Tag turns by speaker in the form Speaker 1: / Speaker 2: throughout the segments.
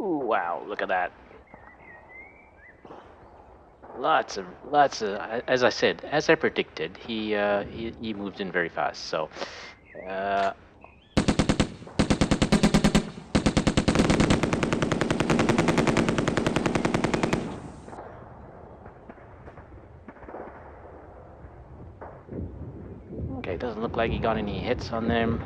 Speaker 1: Ooh, wow, look at that. Lots of, as I said, as I predicted, he moved in very fast. So, uh, okay, doesn't look like he got any hits on them.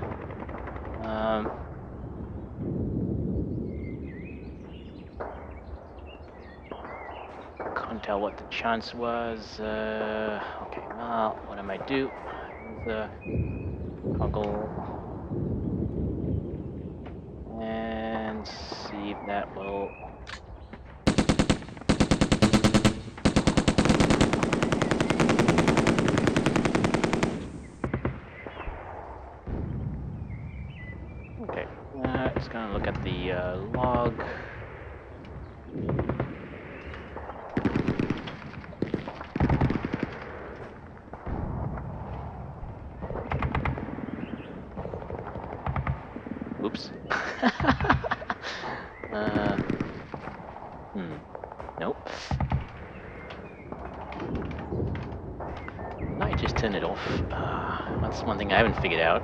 Speaker 1: Can't tell what the chance was. Okay, well, what I might do is toggle and see if that will. Okay, just gonna look at the log. Oops. Nope. I just turn it off. That's one thing I haven't figured out,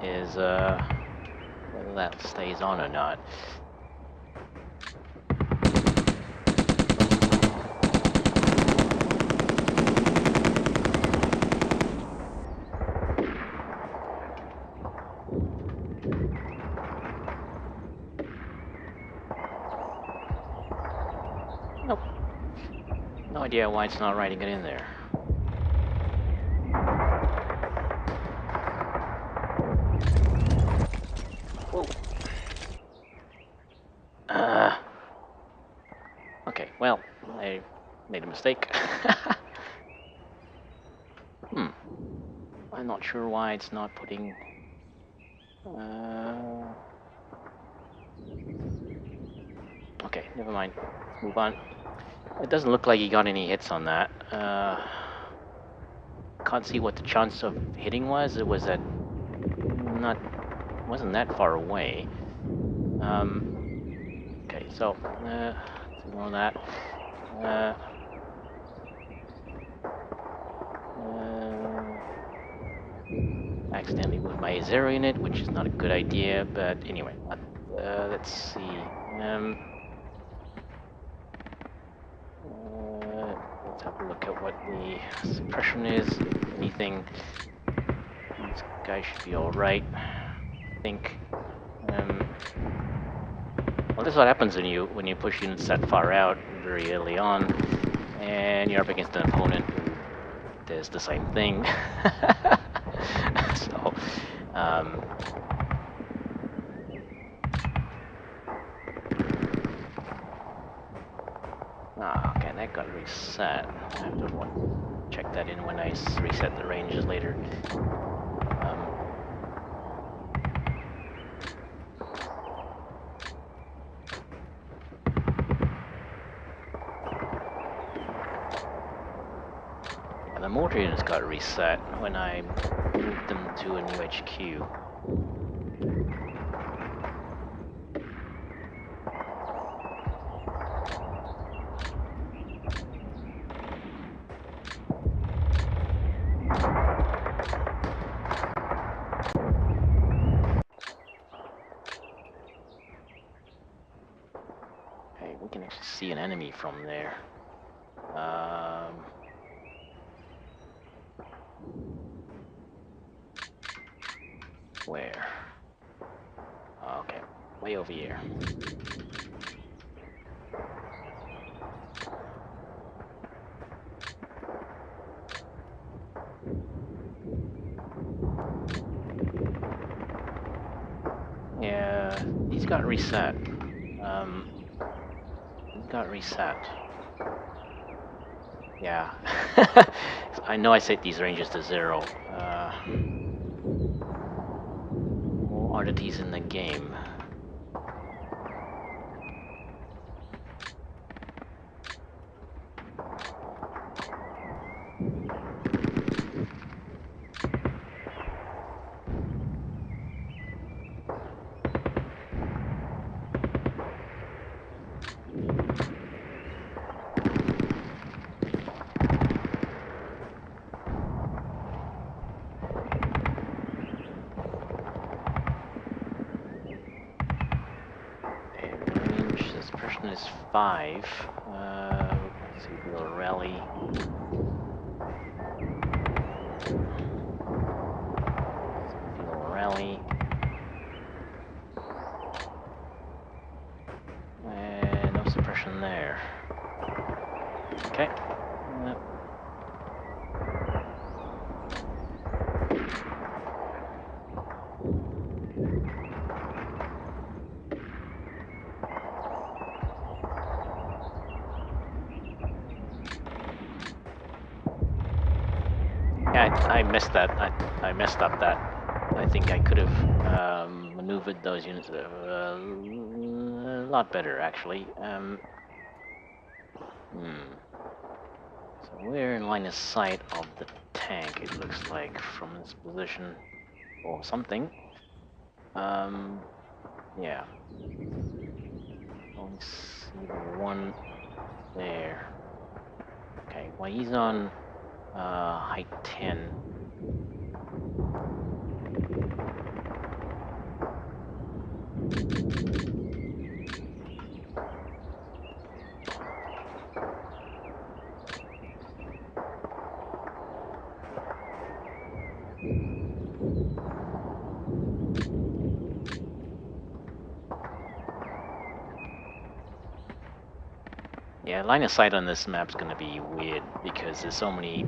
Speaker 1: is whether that stays on or not. Nope. No idea why it's not writing it in there. Whoa. Okay, well, I made a mistake. I'm not sure why it's not putting... Okay, never mind. Let's move on. It doesn't look like he got any hits on that. Can't see what the chance of hitting was. It was wasn't that far away. Okay, so let's ignore that. Accidentally moved my zero unit, which is not a good idea. But anyway, let's see. Let's have a look at what the suppression is. If anything, these guys should be all right. I think. Well, this is what happens when you push units that far out very early on, and you're up against an opponent who does the same thing. So, okay, that got reset. I have to check that in when I reset the ranges later. The mortar units got reset when I moved them to a new HQ. Okay, we can actually see an enemy from there. Where? Okay, way over here. Yeah, these got reset. These got reset. Yeah. I know I set these ranges to 0. More oddities in the game. is 5. Let's see, little rally. Little rally. And no suppression there. Okay. Yeah, I missed that. I messed up that. I think I could have maneuvered those units a lot better, actually. So we're in line of sight of the tank, it looks like, from this position, or something. Yeah. Only see the one there. Okay, well, he's on height 10. Yeah, line of sight on this map's gonna be weird because there's so many,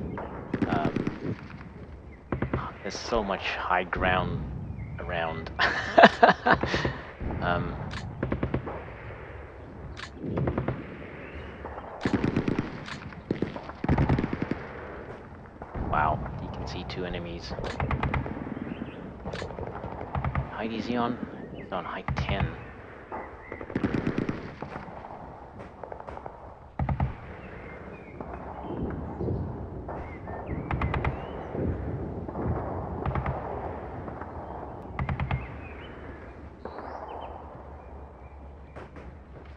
Speaker 1: there's so much high ground around. Wow, you can see 2 enemies. What height is he on? He's on height 10.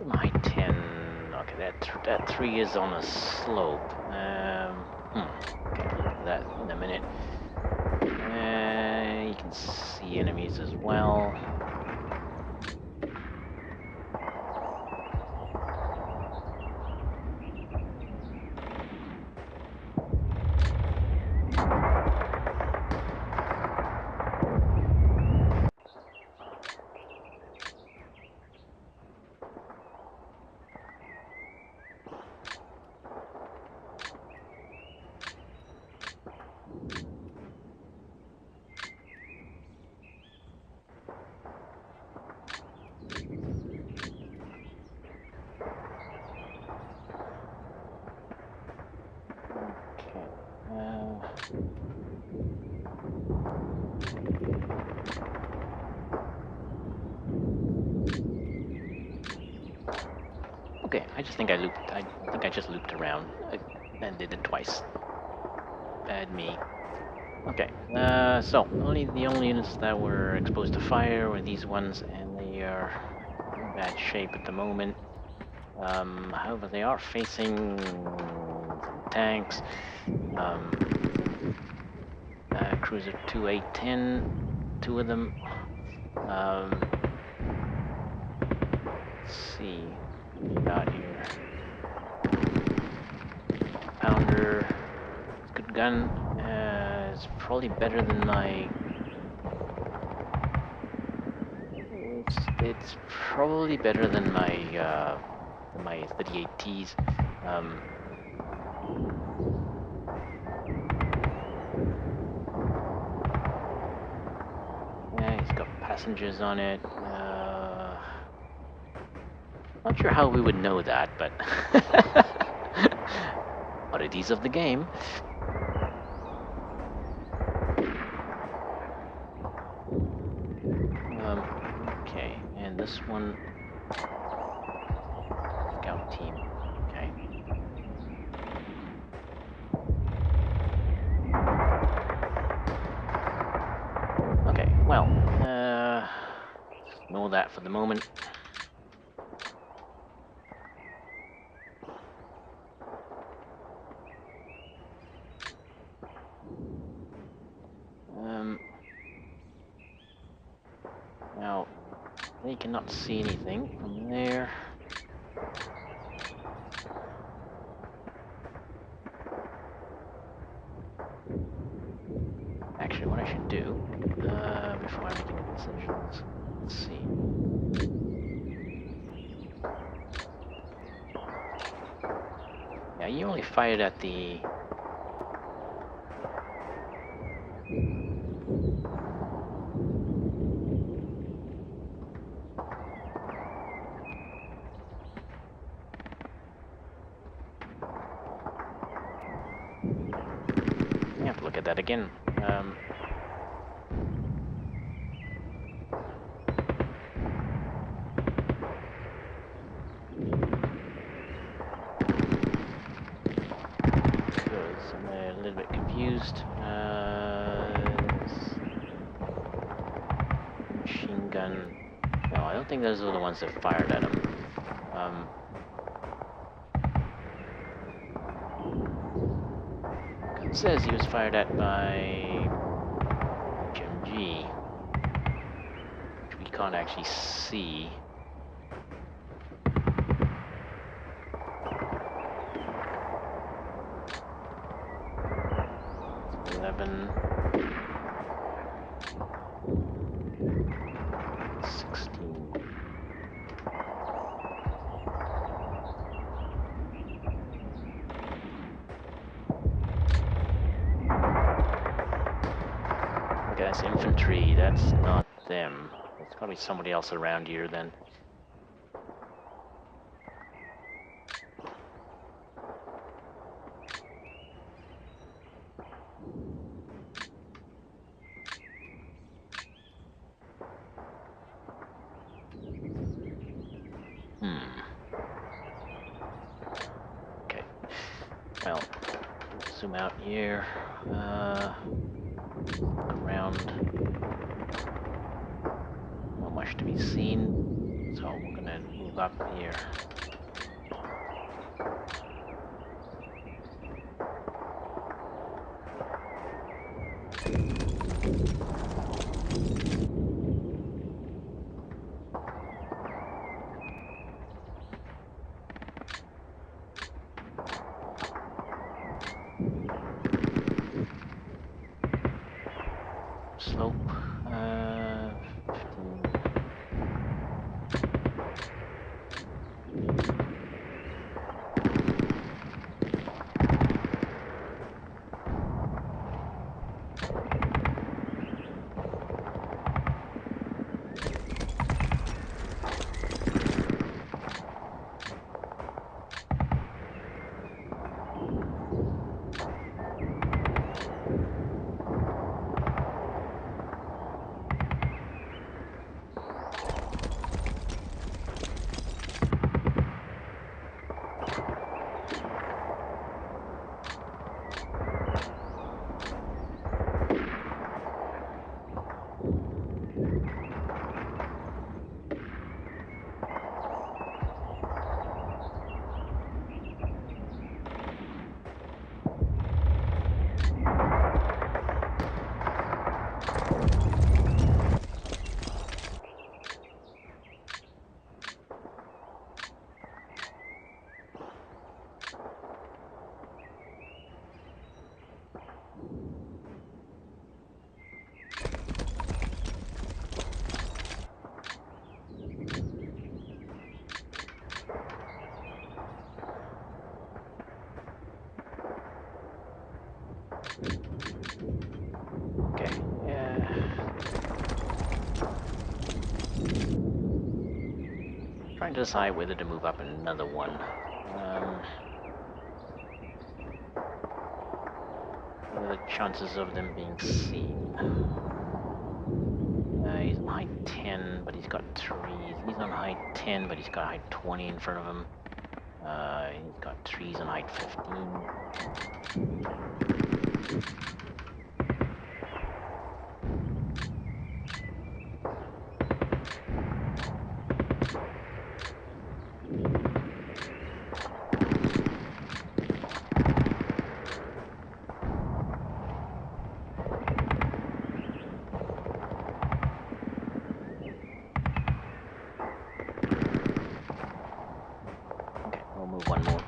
Speaker 1: On height 10. Okay, that 3 is on a slope. Okay, we'll look at that in a minute. You can see enemies as well. Okay. Okay, I just think I looped. I think I just looped around and did it twice. Bad me. Okay, so the only units that were exposed to fire were these ones, and they are in bad shape at the moment. However, they are facing some tanks. Cruiser II A10, 2 of them. Let's see what we got here. 2-pounder. It's a good gun. It's probably better than my. It's probably better than my 38Ts. Yeah, he's got passengers on it. Not sure how we would know that, but oddities of the game. Okay, and this one, scout team. Okay. Okay, well, ignore that for the moment. Now, they cannot see anything from there. Actually, what I should do, before I make any decisions, let's see. Yeah, you only fired at the... I have to look at that again. Because I'm a little bit confused. Machine gun. No, I don't think those are the ones that fired at him. Because it says he was fired at by HMG, which we can't actually see. It's 11, 16. Okay, that's infantry. That's not them. It's gotta be somebody else around here then. Okay. Well, zoom out here. Look around. Not much to be seen. So we're gonna move up here. Slope, 15. Okay, yeah. Trying to decide whether to move up another one. What are the chances of them being seen? He's on height 10, but he's got trees. He's on height 10, but he's got height 20 in front of him. He's got trees on height 15. one more.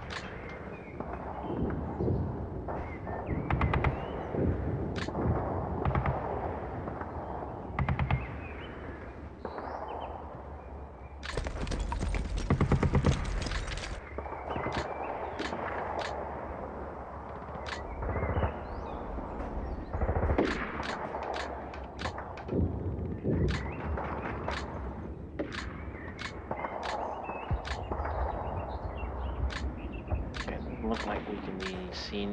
Speaker 1: Okay, doesn't look like we can be seen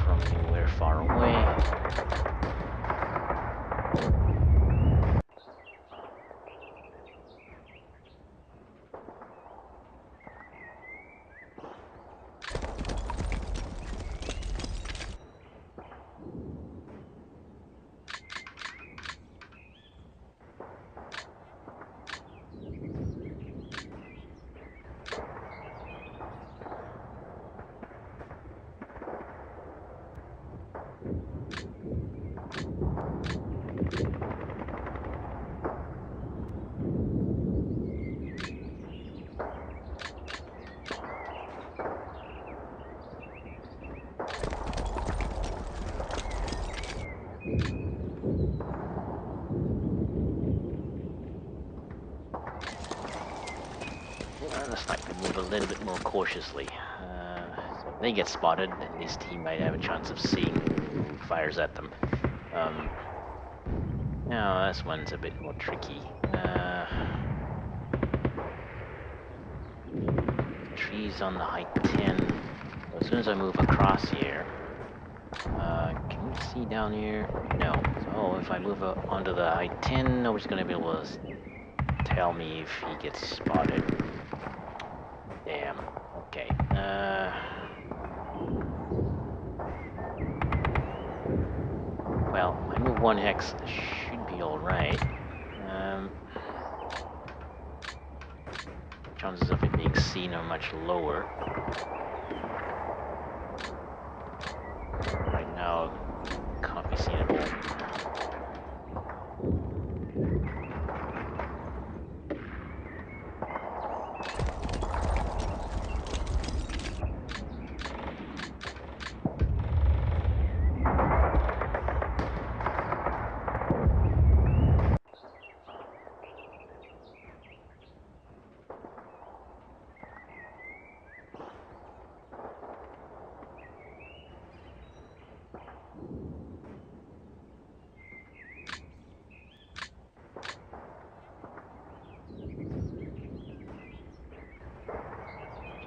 Speaker 1: from anywhere far away. Let's like to move a little bit more cautiously. So if they get spotted, at least he might have a chance of seeing who fires at them. Now this one's a bit more tricky. Trees on the height 10. So as soon as I move across here, can we see down here? No. So if I move onto the height 10, nobody's going to be able to tell me if he gets spotted. Damn. Okay. Well, I move one hex, should be alright. Chances of it being seen are much lower. Right now, can't be seen at all.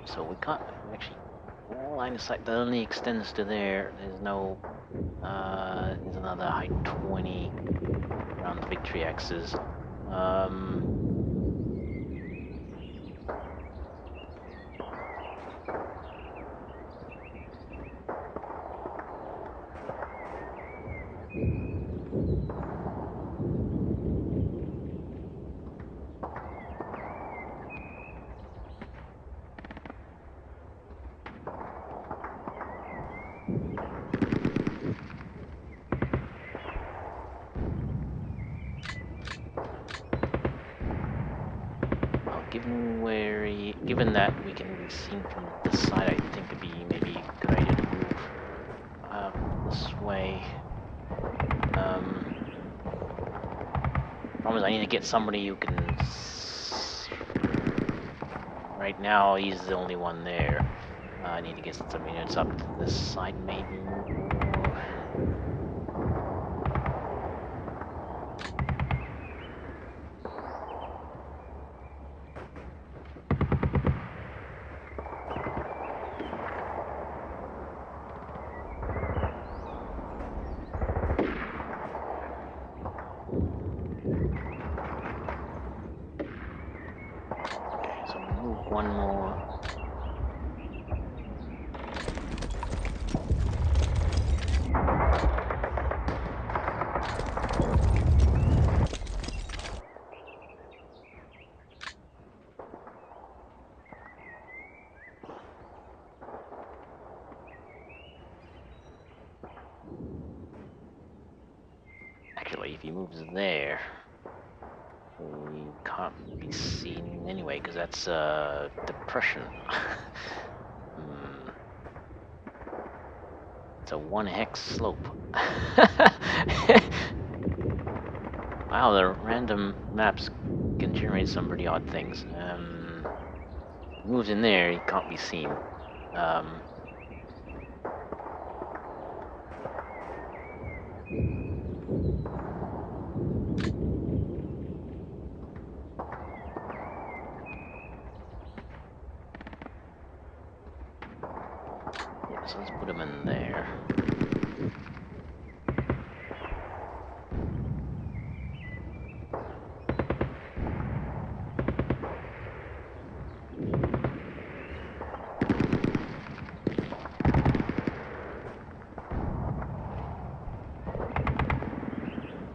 Speaker 1: So we can't actually. Well, line of sight that only extends to there. There's no. There's another height 20 around the victory axis. Um, well, given that we can be seen from this side, I think it'd be maybe a good idea to move this way. Problem is, I need to get somebody who can. Right now, he's the only one there. I need to get some units up to this side, maybe, or. Okay, so move one more. Actually, if he moves there, he can't be seen anyway, because that's depression. It's a 1-hex slope. Wow, the random maps can generate some pretty odd things. Moves in there, he can't be seen. Yeah, so let's put him in there.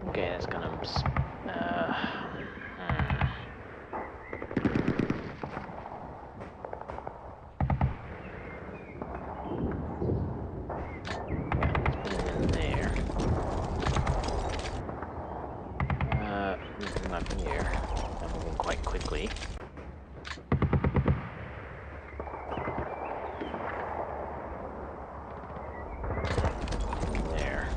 Speaker 1: Okay, that's gonna. Yeah, let's put him in there. Move him up here. I'm moving quite quickly. There.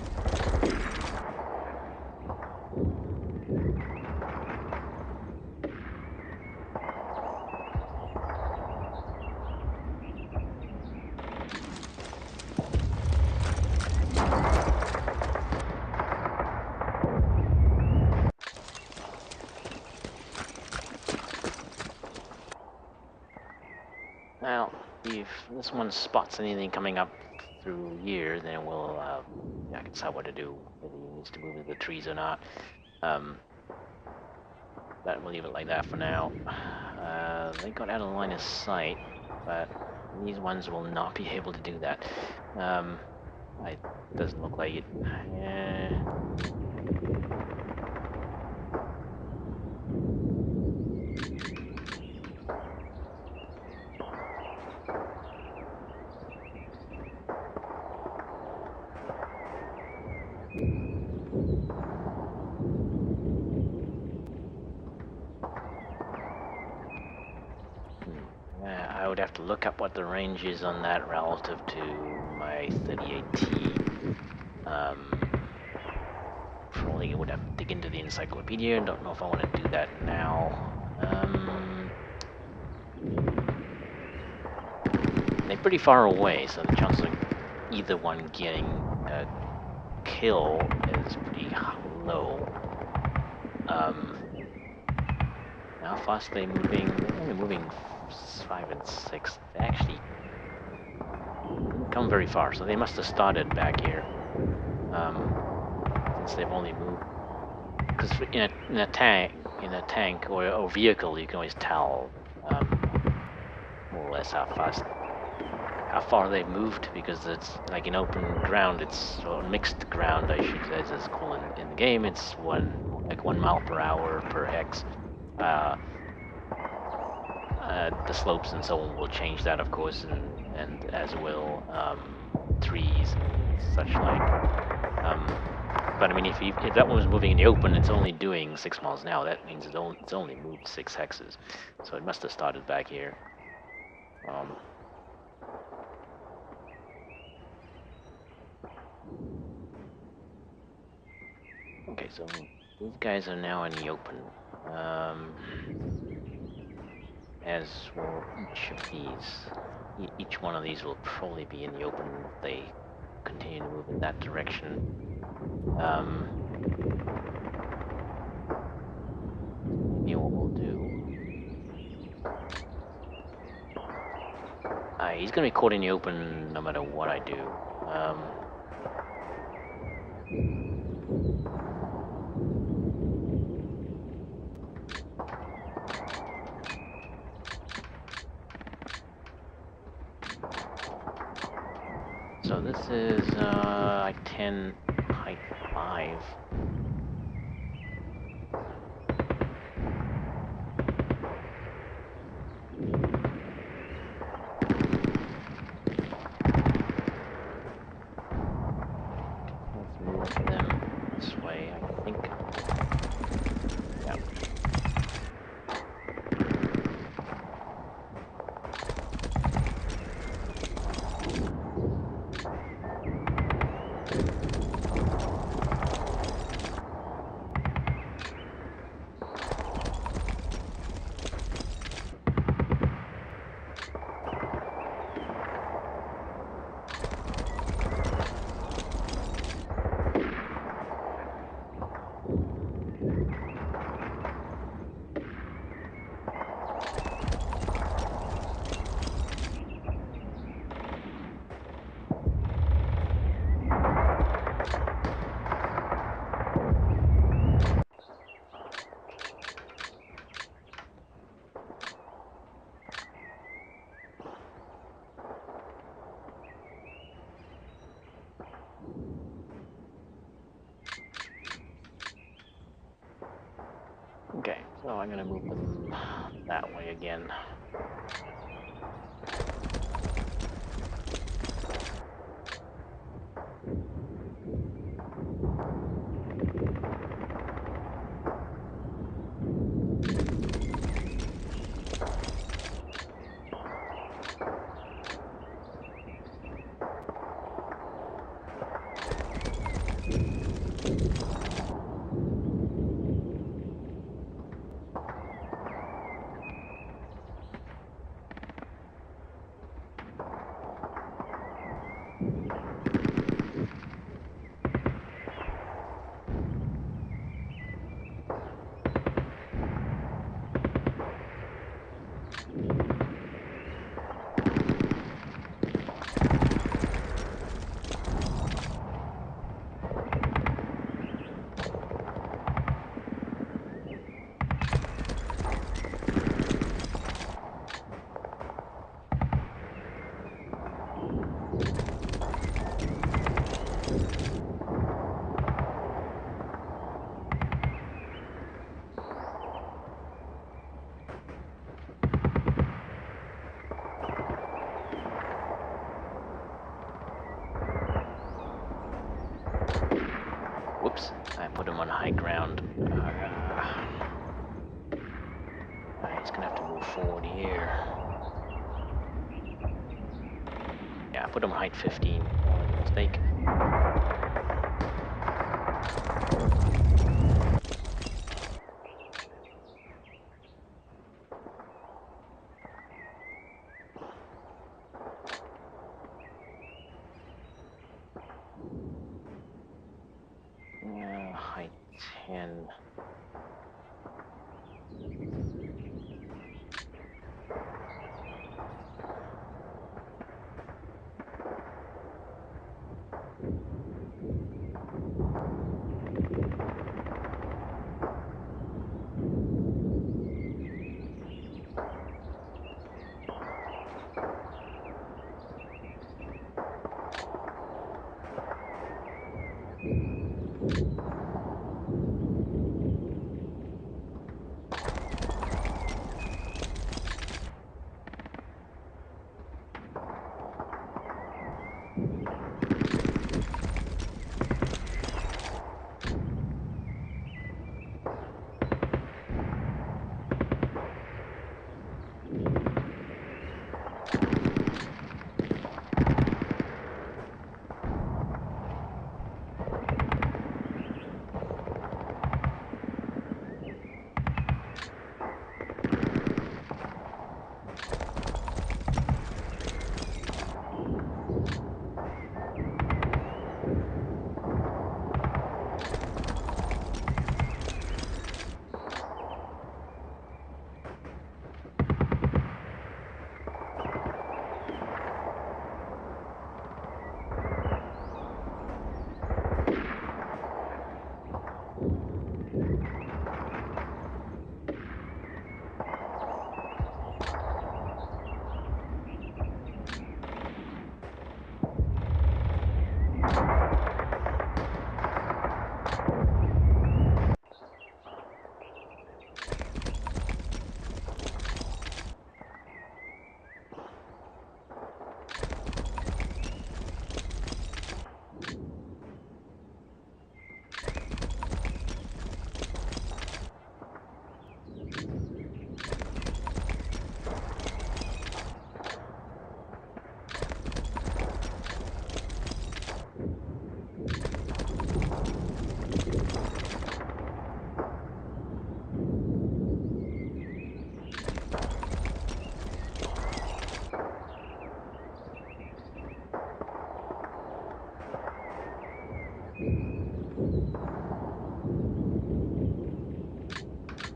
Speaker 1: Now, if this one spots anything coming up through here, then we'll I can decide what to do, whether he needs to move into the trees or not. But we'll leave it like that for now. They got out of line of sight, but these ones will not be able to do that. It doesn't look like it. I would have to look up what the range is on that relative to my 38T. Probably would have to dig into the encyclopedia. Don't know if I want to do that now. They're pretty far away, so the chance of either one getting a kill is pretty low. How fast are they moving? They're only moving 5 and 6. They actually didn't come very far, so they must have started back here. Since they've only moved, because in a tank or vehicle, you can always tell more or less how far they've moved, because it's like in open ground, it's or mixed ground, I should, as it's called in the game. It's 1 mile per hour per hex. The slopes and so on will change that, of course, and as will trees and such like. But I mean, if that one was moving in the open, it's only doing 6 miles an hour. That means it's only moved 6 hexes, so it must have started back here. Okay, so these guys are now in the open. As will each of these. Each one of these will probably be in the open if they continue to move in that direction. Maybe what we'll do. He's gonna be caught in the open no matter what I do. So this is I-10 height 5. Let's move them this way, I think. Yeah. I'm gonna move them that way again. Whoops, I put him on high ground. He's gonna have to move forward here. Yeah, I put him height 15. That was a mistake. Height 10.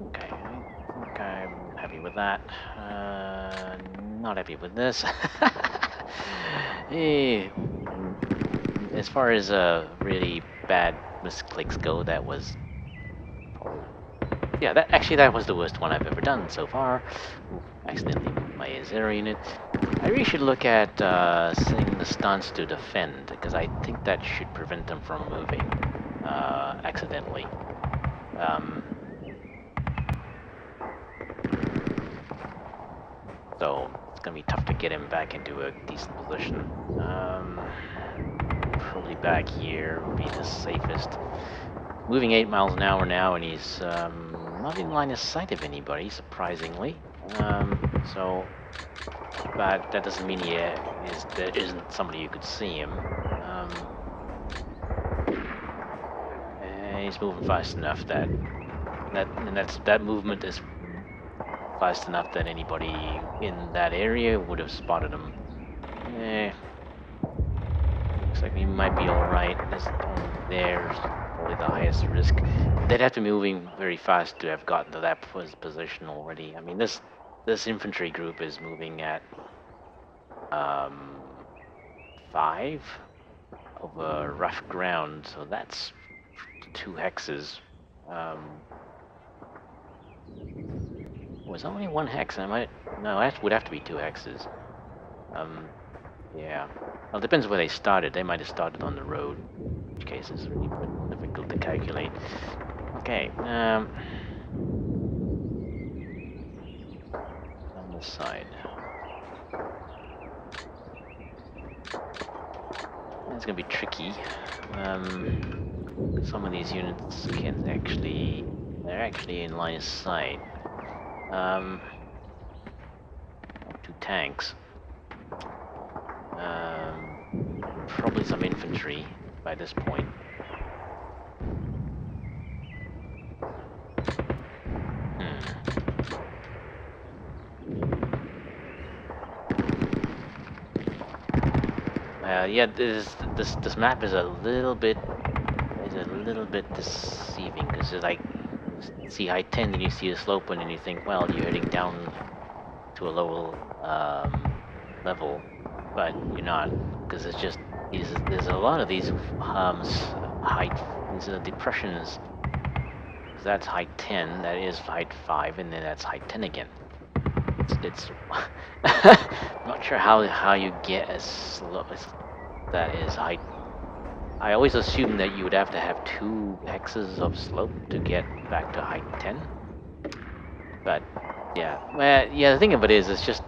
Speaker 1: Okay, I think I'm happy with that. Not happy with this. Eh, as far as really bad misclicks go, that was probably, yeah. That was the worst one I've ever done so far. Ooh, accidentally moved my Azera unit. I really should look at setting the stance to defend, because I think that should prevent them from moving accidentally. Um, So it's gonna be tough to get him back into a decent position. Probably back here would be the safest. Moving 8 miles an hour now, and he's not in line of sight of anybody, surprisingly. So, but that doesn't mean there isn't somebody who could see him. And he's moving fast enough that movement is fast enough that anybody in that area would have spotted him. Looks like we might be alright. There's probably the highest risk. They'd have to be moving very fast to have gotten to that position already. I mean, this infantry group is moving at 5 over rough ground, so that's 2 hexes. Was only 1 hex? No, that would have to be 2 hexes. Yeah. Well, it depends where they started. They might have started on the road, in which case it's really a bit more difficult to calculate. Okay, on this side. It's gonna be tricky. Some of these units they're actually in line of sight. 2 tanks. Probably some infantry by this point. Yeah, this map is a little bit deceiving because it's like you see height 10 and you see the slope and you think, well, you're heading down to a lower level, but you're not because it's just there's a lot of these these are depressions. Because that's height 10, that is height 5, and then that's height 10 again. It's not sure how you get as slow as that is height. I always assumed that you would have to have 2 hexes of slope to get back to height 10. But yeah, well, yeah. The thing of it is, it's just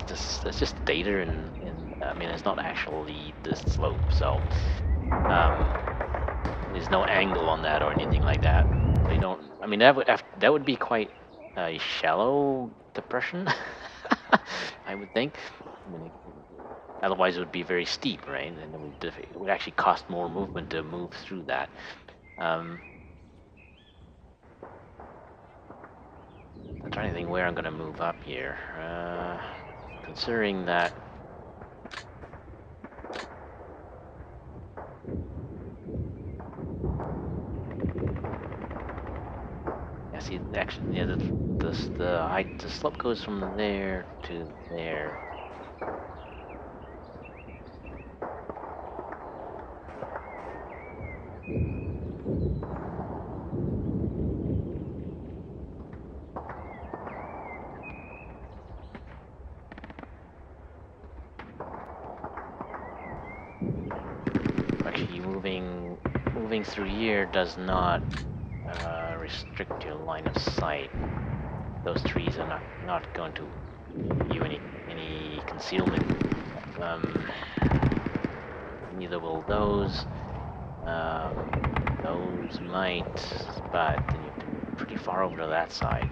Speaker 1: data, and I mean, it's not actually the slope, so there's no angle on that or anything like that. So you don't. I mean, that would be quite a shallow depression, I would think. I mean, otherwise it would be very steep, right? And it would actually cost more movement to move through that. I'm trying to think where I'm going to move up here. Considering that. Yeah, see, actually, yeah, the slope goes from there to there. Actually, moving through here does not restrict your line of sight. Those trees are not going to give you any concealment. Neither will those. Those might, but then you have to move pretty far over to that side.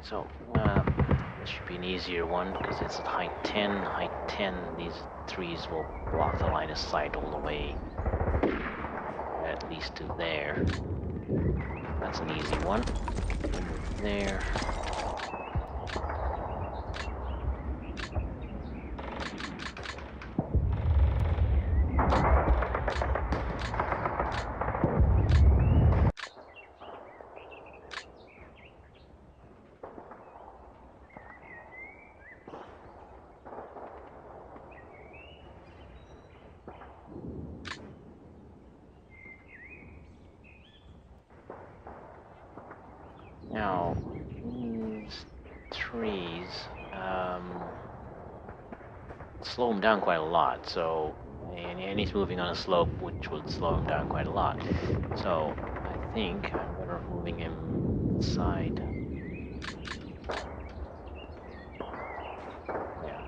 Speaker 1: So, this should be an easier one because it's at height 10. Height 10, these trees will block the line of sight all the way, at least to there. That's an easy one. Move there. Now, these trees, slow him down quite a lot. So, and he's moving on a slope, which would slow him down quite a lot. So, I think I'm better off moving him inside. Yeah.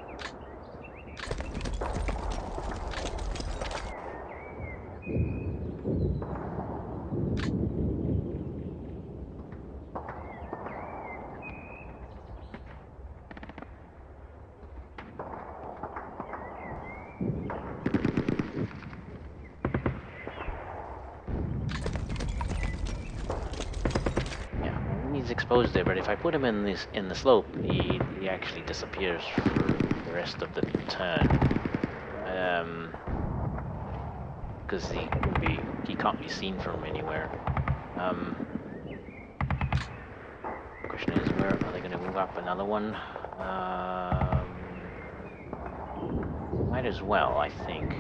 Speaker 1: He's exposed there, but if I put him in the slope, he actually disappears for the rest of the turn. Because he can't be seen from anywhere. Question is, where are they going to move up another one? Might as well, I think.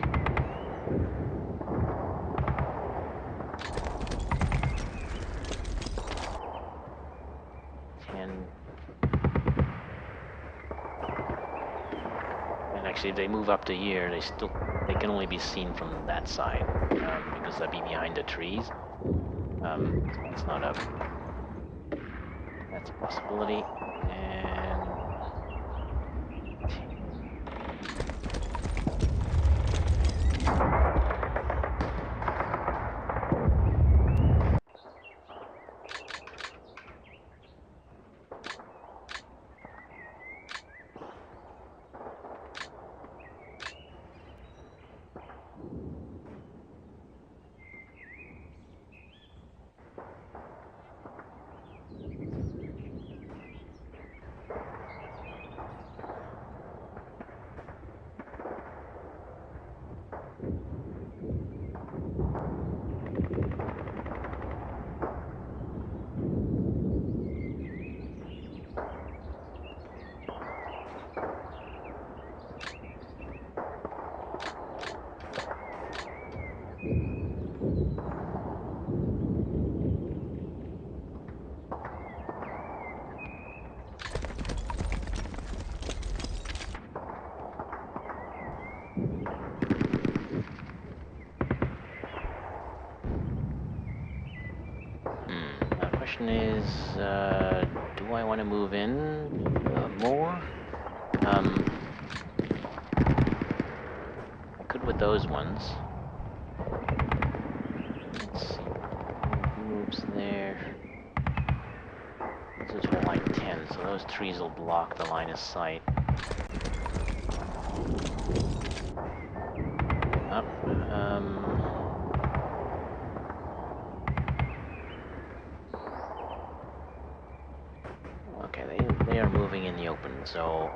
Speaker 1: And actually, if they move up to here, they can only be seen from that side because they'll be behind the trees. So that's a possibility. And 10. Now the question is, do I want to move in more? I could with those ones. Let's see. If he moves there. This is whole line 10, so those trees will block the line of sight. Up. Okay, they are moving in the open, so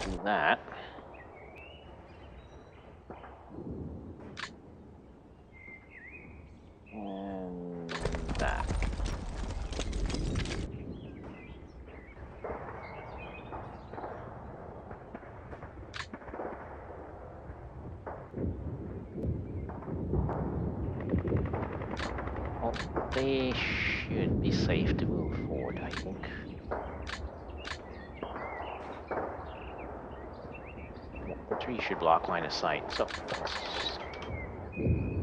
Speaker 1: do that. And that. Well, they should be safe to move forward, I think. Yeah, the tree should block line of sight, so let's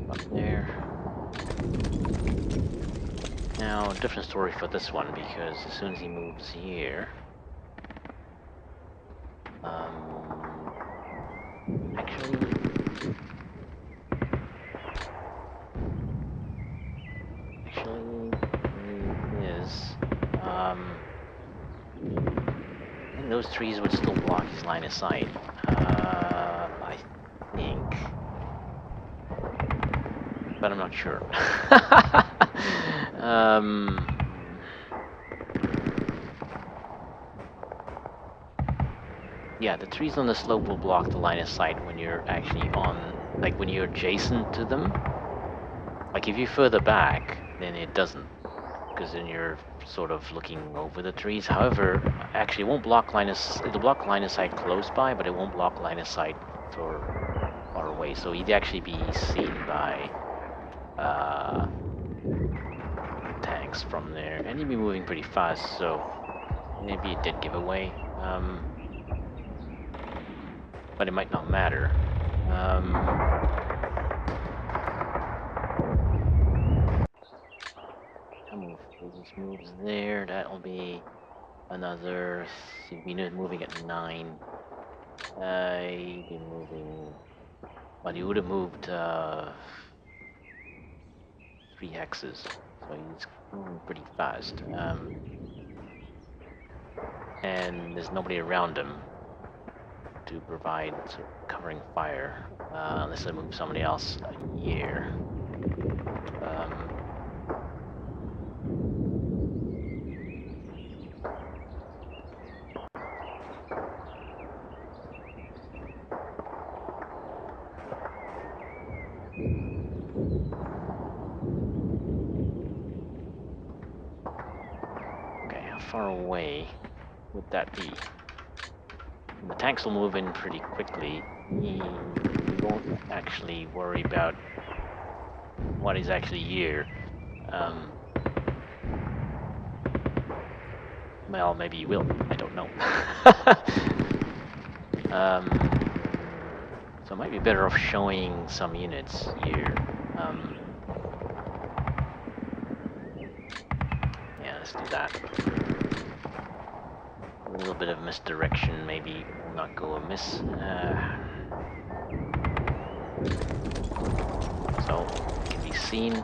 Speaker 1: up there. Now, different story for this one, because as soon as he moves here, actually, he is, I think those trees would still block his line of sight. I think, but I'm not sure. yeah, the trees on the slope will block the line of sight when you're actually on, like when you're adjacent to them. Like if you're further back, then it doesn't, because then you're sort of looking over the trees. However, actually it won't block it'll block line of sight close by, but it won't block line of sight for far away. So you'd actually be seen by tanks from there, and you'd be moving pretty fast, so maybe it did give away. But it might not matter. These moves there, that'll be another, you'd be moving at 9. You'd be moving, well, you would have moved 3 hexes, so he's moving pretty fast. And there's nobody around him to provide sort of covering fire, unless I move somebody else here. Okay, how far away would that be? The tanks will move in pretty quickly. You won't actually worry about what is actually here. Well, maybe you will. I don't know. So it might be better off showing some units here. Yeah, let's do that. A little bit of misdirection maybe will not go amiss. So, it can be seen,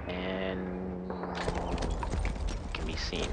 Speaker 1: and it can be seen.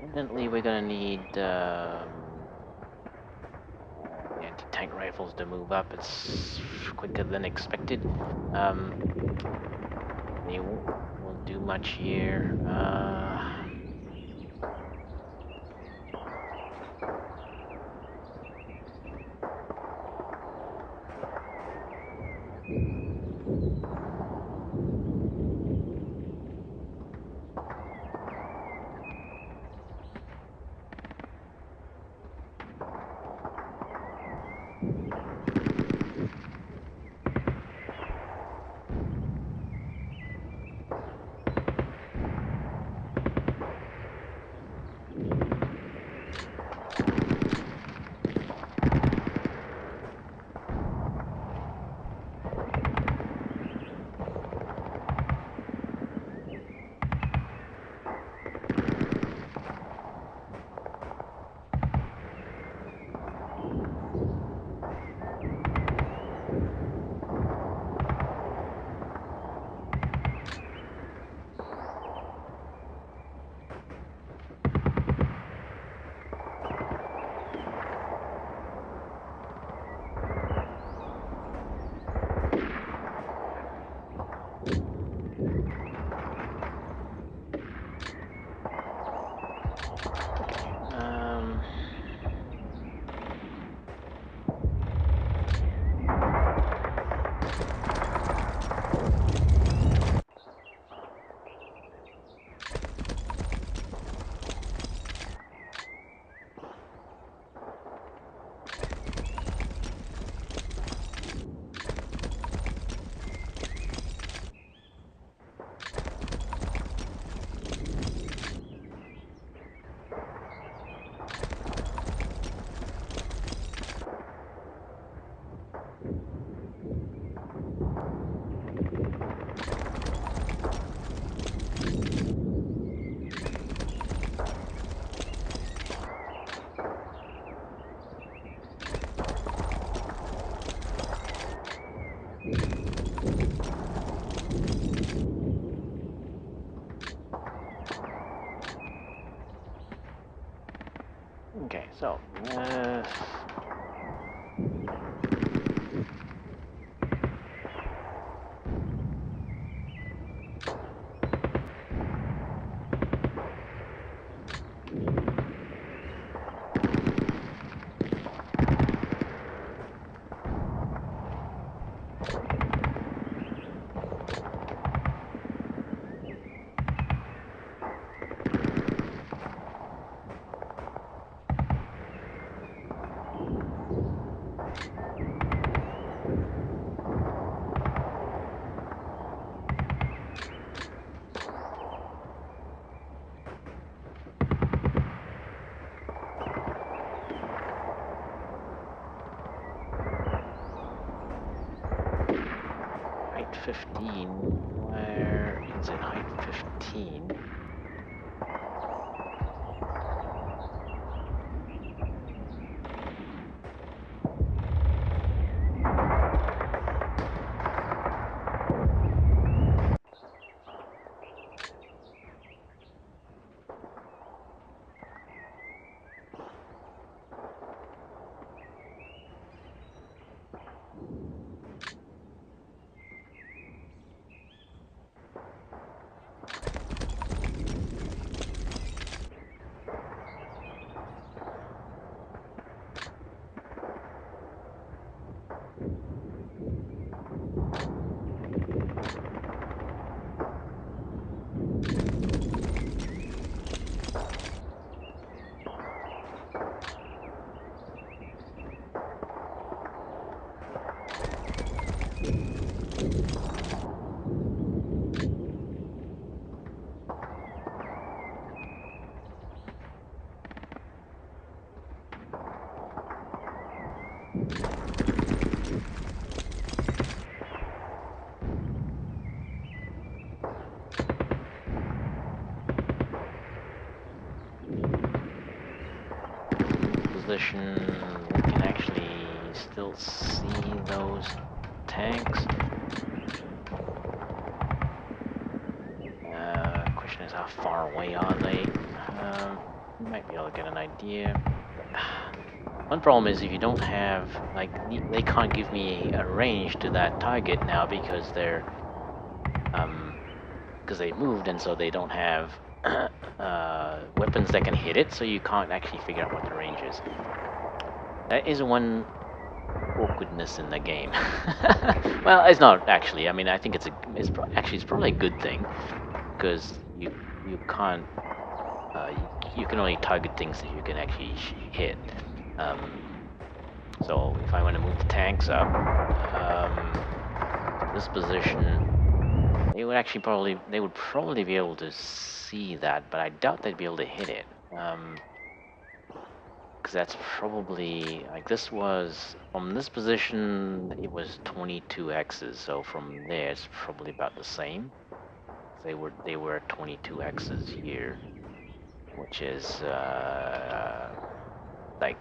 Speaker 1: Evidently we're gonna need anti-tank rifles to move up. It's quicker than expected. They won't do much here. So, height 15. Where is it? Height 15. Position, we can actually still see those tanks. Question is, how far away are they? You might be able to get an idea. One problem is if you don't have, like, they can't give me a range to that target now because because they moved, and so they don't have weapons that can hit it, so you can't actually figure out what the range is. That is one awkwardness in the game. Well, it's not actually. I mean, I think it's probably a good thing because you can't you can only target things that you can actually hit. So if I want to move the tanks up to this position, they would probably be able to see that, but I doubt they'd be able to hit it. Because that's probably, like, this was, from this position, it was 22 X's, so from there it's probably about the same. They were 22 X's here, which is like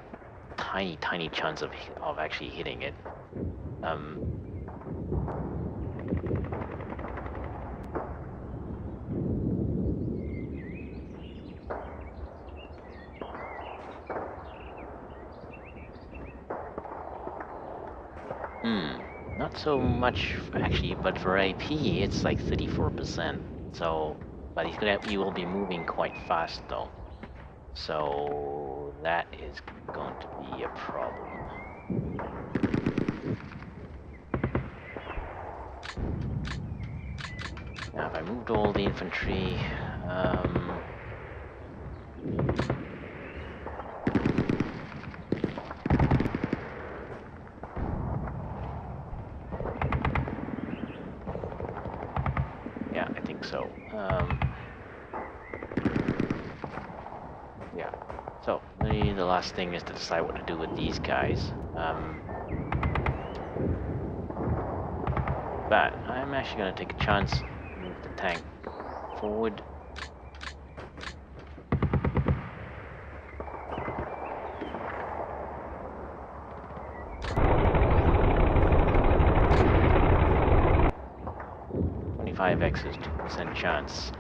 Speaker 1: tiny chance of actually hitting it. Not so much actually, but for AP it's like 34%. So, but you will be moving quite fast though. So that is going to be a problem. Now, if I moved all the infantry, yeah, I think so. Yeah. So the last thing is to decide what to do with these guys. But I'm actually going to take a chance, move the tank forward. Five X's, 2% chance.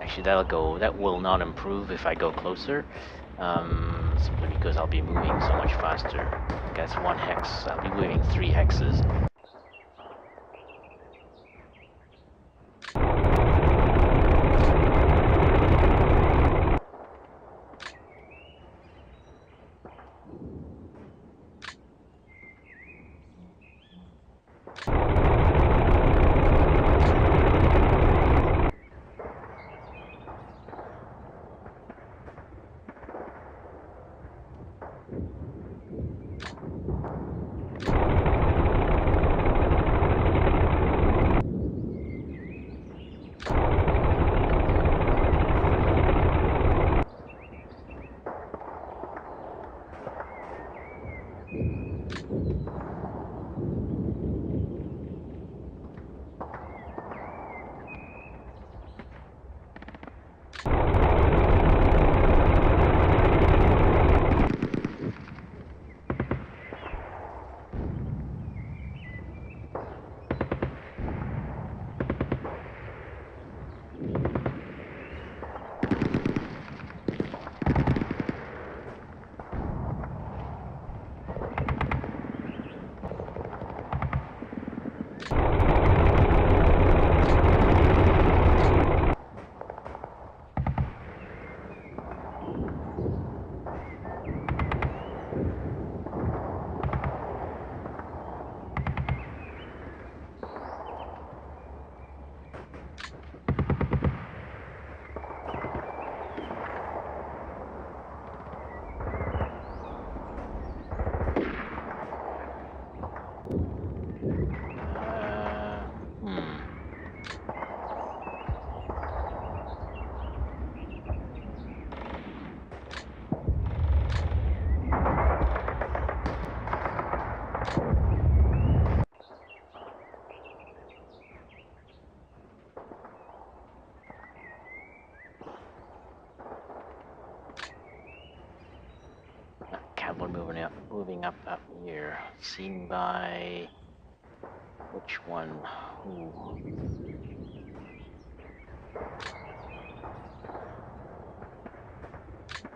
Speaker 1: Actually, that will not improve if I go closer, simply because I'll be moving so much faster. Like that's 1 hex. I'll be moving 3 hexes. Cavalry moving up here. Seen by which one? Ooh.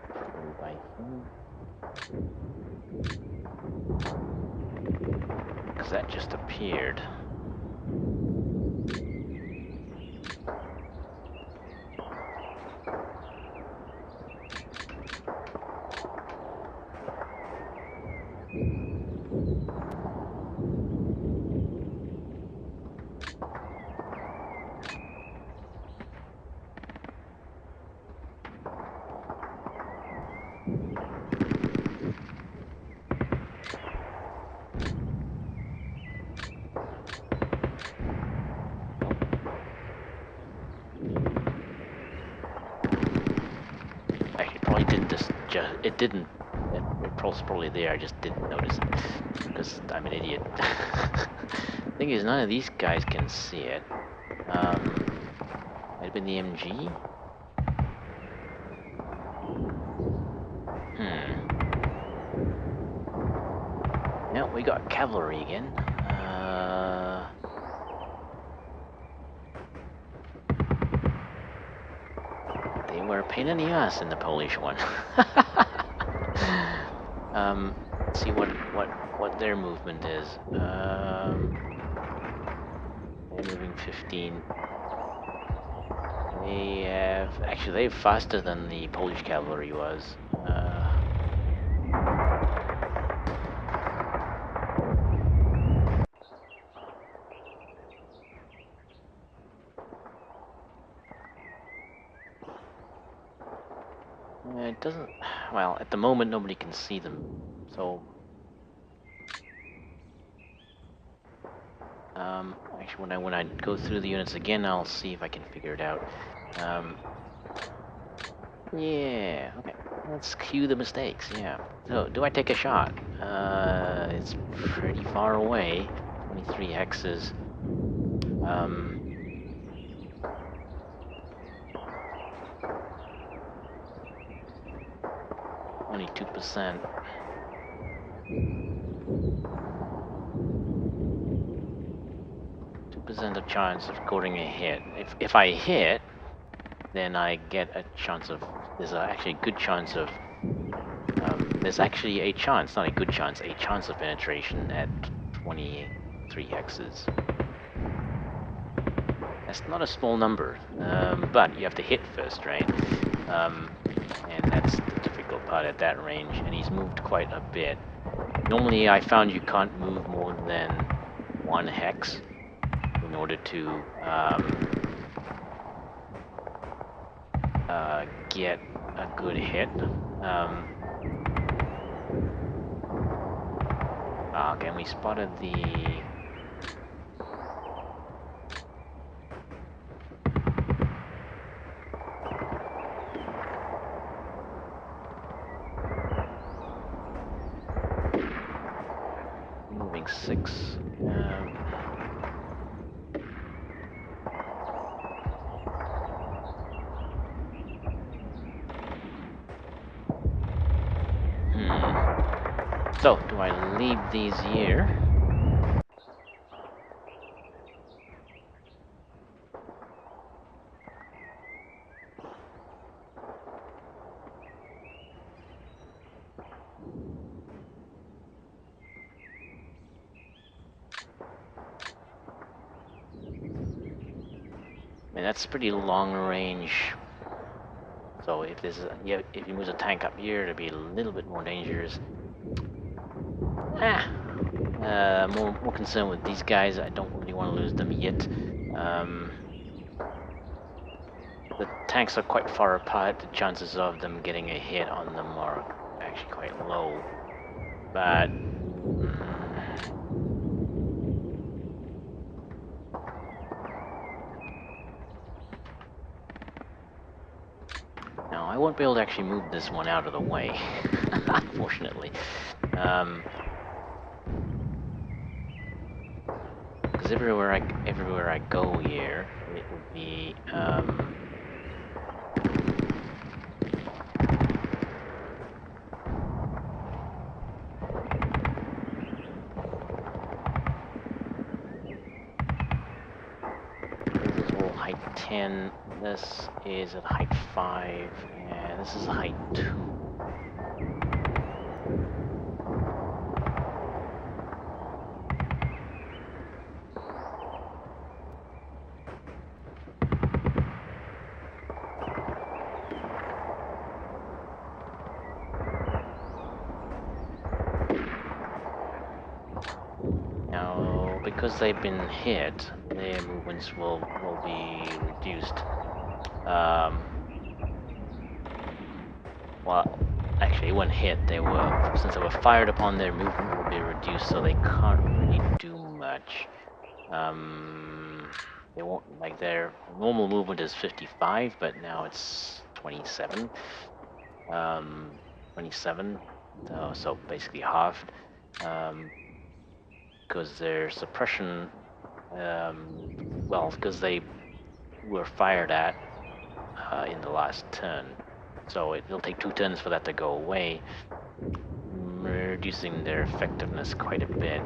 Speaker 1: Probably by him. Because that just appeared. Actually, it probably didn't it didn't. It was probably there. I just didn't notice it because I'm an idiot. Thing is, none of these guys can see it. Might have been the MG. Yeah, we got cavalry again. They were a pain in the ass in the Polish one. Let's see what their movement is. They're moving 15. They're faster than the Polish cavalry was. It doesn't. Well, at the moment nobody can see them, so. Actually, when I go through the units again, I'll see if I can figure it out. Yeah. Okay. Let's cue the mistakes. Yeah. So, do I take a shot? It's pretty far away. 23 hexes. Only 2%. 2% of chance of scoring a hit. If I hit, then I get a chance of, there's actually a good chance of, there's actually a chance, not a good chance, a chance of penetration at 23 hexes. That's not a small number, but you have to hit first, right? And that's the difficult part at that range, and he's moved quite a bit. Normally I found you can't move more than 1 hex in order to get a good hit. Okay, we spotted the... moving 6. So, do I leave these here? I mean, that's pretty long range. So if there's a, yeah, if he moves a tank up here, it'll be a little bit more dangerous. More concerned with these guys. I don't really want to lose them yet. The tanks are quite far apart. The chances of them getting a hit on them are actually quite low. But now I won't be able to actually move this one out of the way, unfortunately. Because everywhere I go here, it would be this is all height 10. This is at height 5, and this is height 2. Now, because they've been hit, their movements will be reduced. Well, actually, when hit, since they were fired upon, their movement will be reduced, so they can't really do much. They won't, like, their normal movement is 55, but now it's 27. 27, so basically halved. Because their suppression, well, because they were fired at in the last turn. So it'll take 2 turns for that to go away, reducing their effectiveness quite a bit.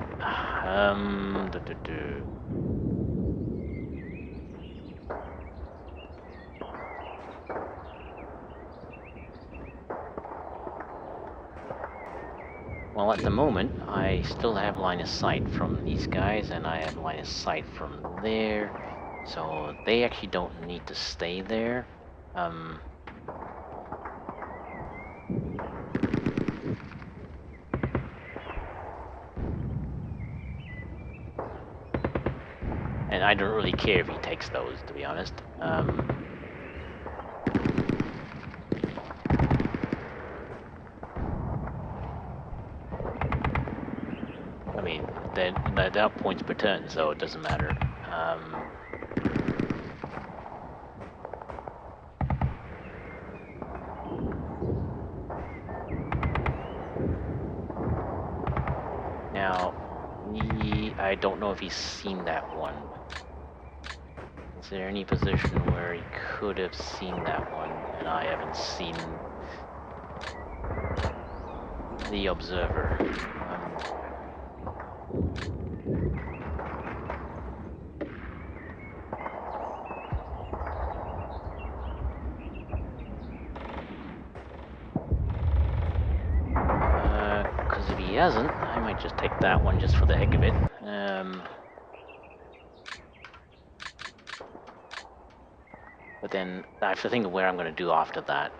Speaker 1: Well, at the moment, I still have line of sight from these guys, and I have line of sight from there. So they actually don't need to stay there. And I don't really care if he takes those, to be honest. I mean, they're not points per turn, so it doesn't matter. Now, I don't know if he's seen that one. Is there any position where he could have seen that one and I haven't seen the observer? he hasn't, I might just take that one just for the heck of it. But then I have to think of where I'm going to do after that.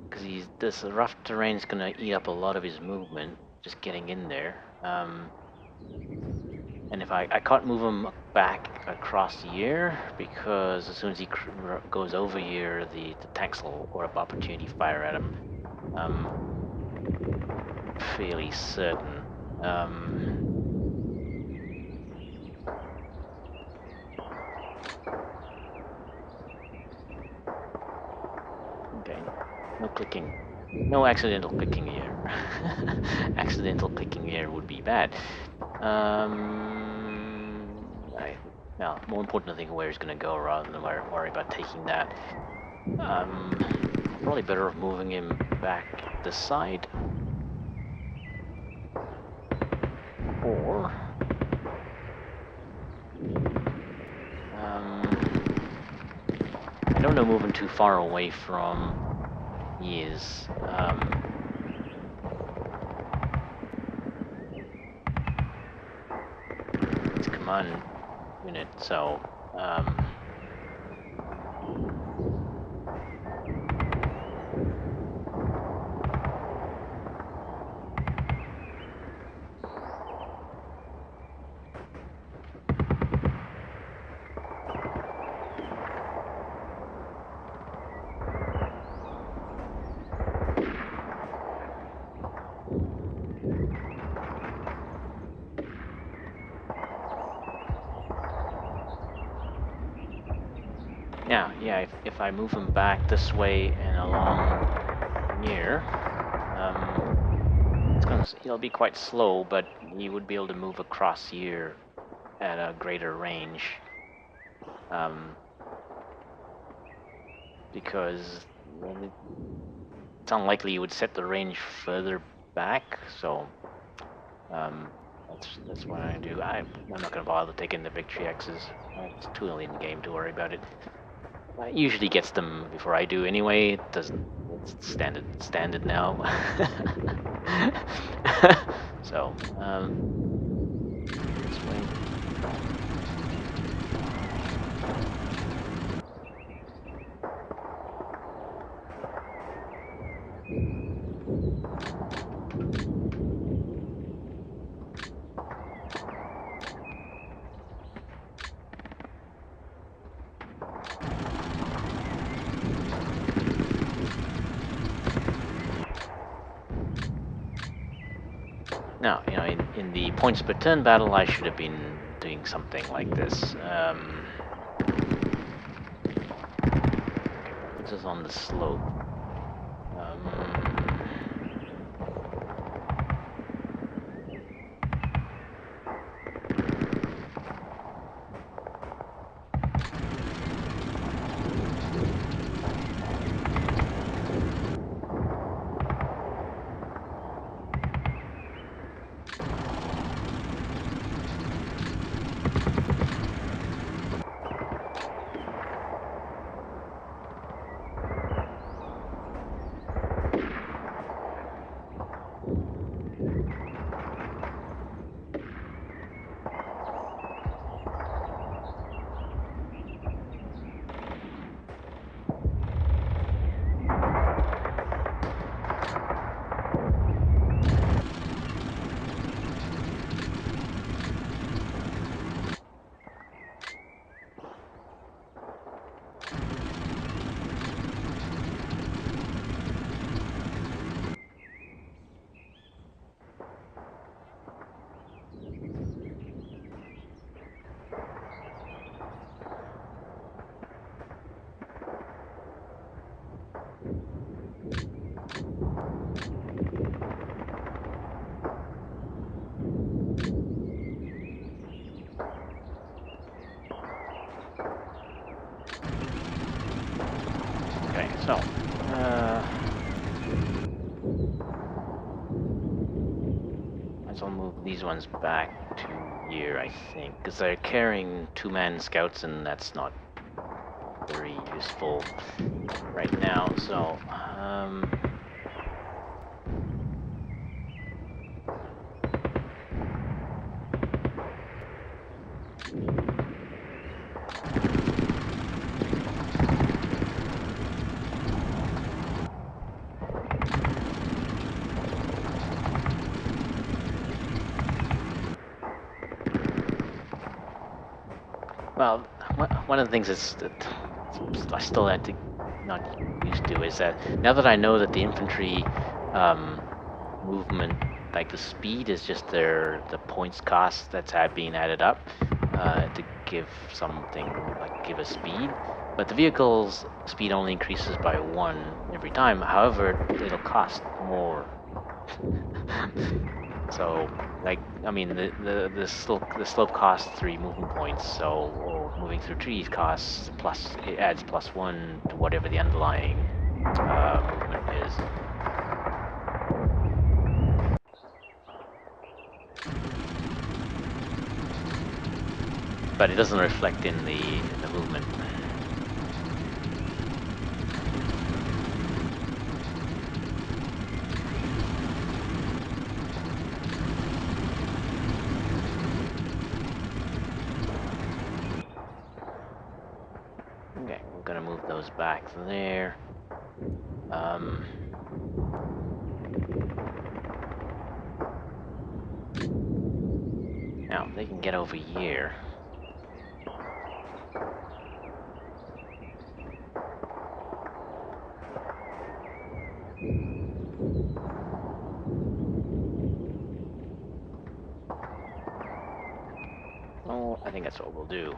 Speaker 1: Because this rough terrain is going to eat up a lot of his movement, just getting in there. And if I can't move him back across here, because as soon as he goes over here, the tanks will or opportunity fire at him. Fairly certain. Okay, no clicking. No accidental clicking here. Accidental clicking here would be bad. Now, more important to think where he's going to go rather than worry about taking that. Probably better off moving him back this side. Or... I don't know moving too far away from he is. It's a command unit, so yeah. If I move him back this way and along here, he'll be quite slow, but he would be able to move across here at a greater range. Because it's unlikely you would set the range further back, so that's what I'm gonna do. I'm not gonna bother taking the victory X's. It's too early in the game to worry about it. It usually gets them before I do anyway. It doesn't. It's standard now. So this way. Now, in the points per turn battle, I should have been doing something like this. Puts us on the slope. Okay, so might as well move these ones back to here, I think, because they're carrying two-man scouts, and that's not very useful right now. So Well, one of the things is that I still had to not used to is that now that I know that the infantry movement, like the speed is just the points cost that's being added up to give something give a speed, but the vehicle's speed only increases by 1 every time. However, it'll cost more. So, like, I mean, the slope costs 3 movement points. So, moving through trees costs plus, it adds +1 to whatever the underlying movement is. But it doesn't reflect in the movement. Okay, we're gonna move those back there. Now they can get over here. Oh, I think that's what we'll do.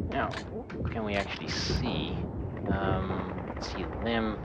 Speaker 1: Now, what can we actually see? Let's see them.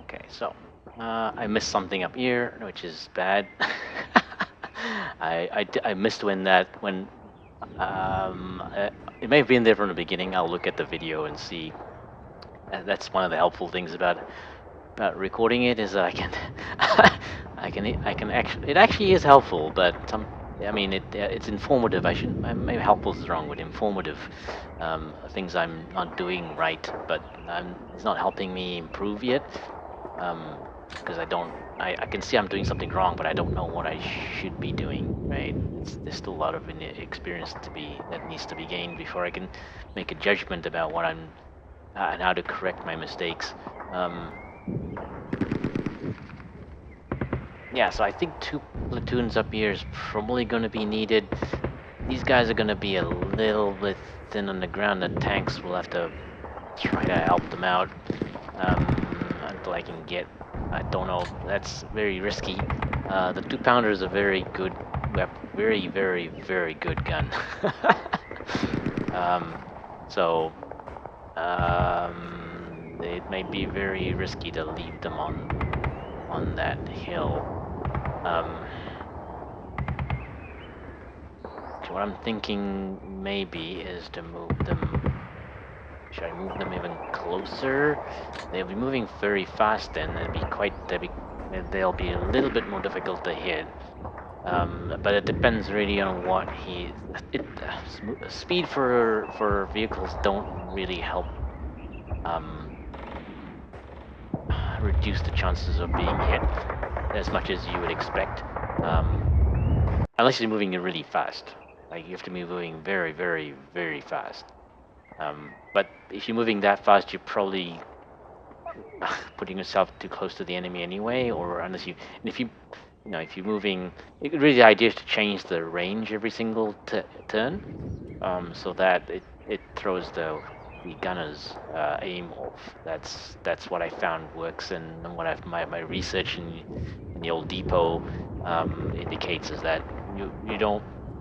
Speaker 1: Okay, so I missed something up here, which is bad. I missed when it may have been there from the beginning. I'll look at the video and see. That's one of the helpful things about recording it is I can I can actually it actually is helpful, but I mean it's informative. I shouldn't maybe helpful is the wrong word. Informative things I'm not doing right, but it's not helping me improve yet because I can see I'm doing something wrong, but I don't know what I should be doing. Right? There's still a lot of experience that needs to be gained before I can make a judgment about what I'm and how to correct my mistakes. Yeah, so I think 2 platoons up here is probably going to be needed. These guys are going to be a little bit thin on the ground. The tanks will have to try to help them out until I can get. I don't know. That's very risky. The 2-pounder is a very good very, very, very good gun. So it may be very risky to leave them on that hill. So what I'm thinking maybe is to move them. Should I move them even closer? They'll be moving very fast then. They'll be a little bit more difficult to hit. But it depends really on what speed for vehicles don't really help reduce the chances of being hit as much as you would expect, unless you're moving really fast. Like you have to be moving very, very, very fast. But if you're moving that fast, you're probably putting yourself too close to the enemy anyway. Or unless if you're moving, really the idea is to change the range every single turn, so that it throws the gunner's aim off. That's what I found works, and what my research in the old depot indicates is that you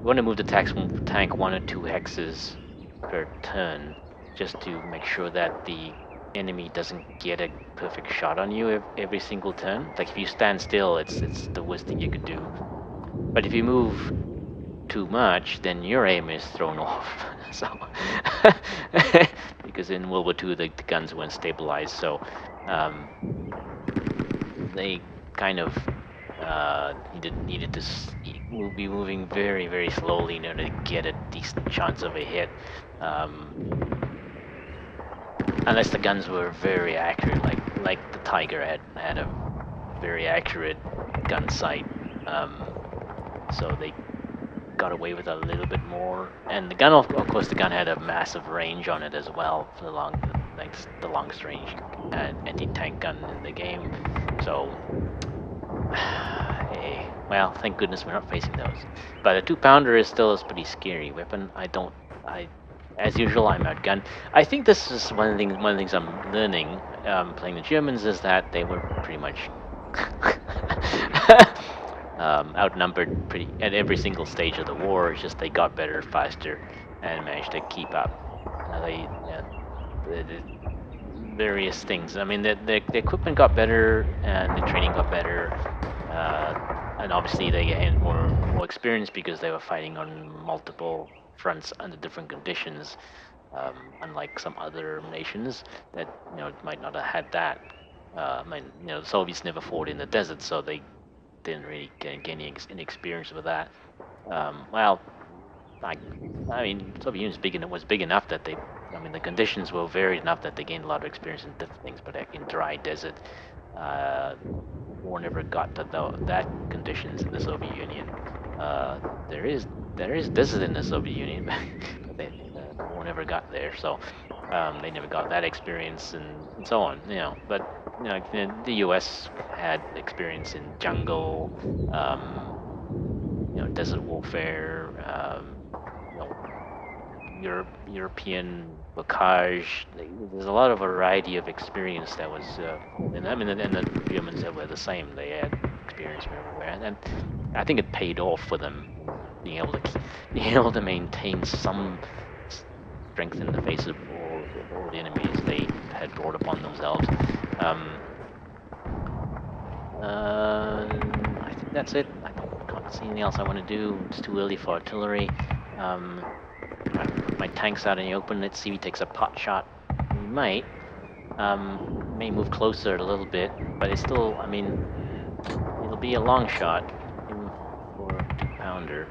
Speaker 1: want to move the tank 1 or 2 hexes per turn, just to make sure that the enemy doesn't get a perfect shot on you every single turn. Like if you stand still, it's the worst thing you could do. But if you move too much, then your aim is thrown off. So because in World War II the guns weren't stabilized, so they kind of needed to be moving very, very slowly in order to get a decent chance of a hit. Unless the guns were very accurate, like the Tiger had a very accurate gun sight, so they got away with a little bit more. And the gun, of course, the gun had a massive range on it as well, for the longest range anti-tank gun in the game. So, well, thank goodness we're not facing those. But a 2-pounder is still a pretty scary weapon. As usual, I'm outgunned. I think this is one of the things I'm learning playing the Germans is that they were pretty much outnumbered at every single stage of the war. It's just they got better, faster, and managed to keep up. The various things. I mean, the equipment got better, and the training got better, and obviously they gained more experience because they were fighting on multiple fronts under different conditions, unlike some other nations that might not have had that. The Soviets never fought in the desert, so they didn't really gain any experience with that. Well, I mean, Soviet Union was big enough that the conditions were varied enough that they gained a lot of experience in different things. But in dry desert, war never got to that conditions in the Soviet Union. There is desert in the Soviet Union, but the war never got there. So they never got that experience and so on. But the U.S. had experience in jungle, desert warfare, European bocage. There's a lot of variety of experience that was, and the Germans were the same. They had experience from everywhere, and I think it paid off for them being able to maintain some strength in the face of all the enemies they had brought upon themselves. I think that's it. I can't see anything else I want to do. It's too early for artillery. I put my tanks out in the open. Let's see if he takes a pot shot. He might. May move closer a little bit, but it's still, I mean, it'll be a long shot, even for a 2-pounder.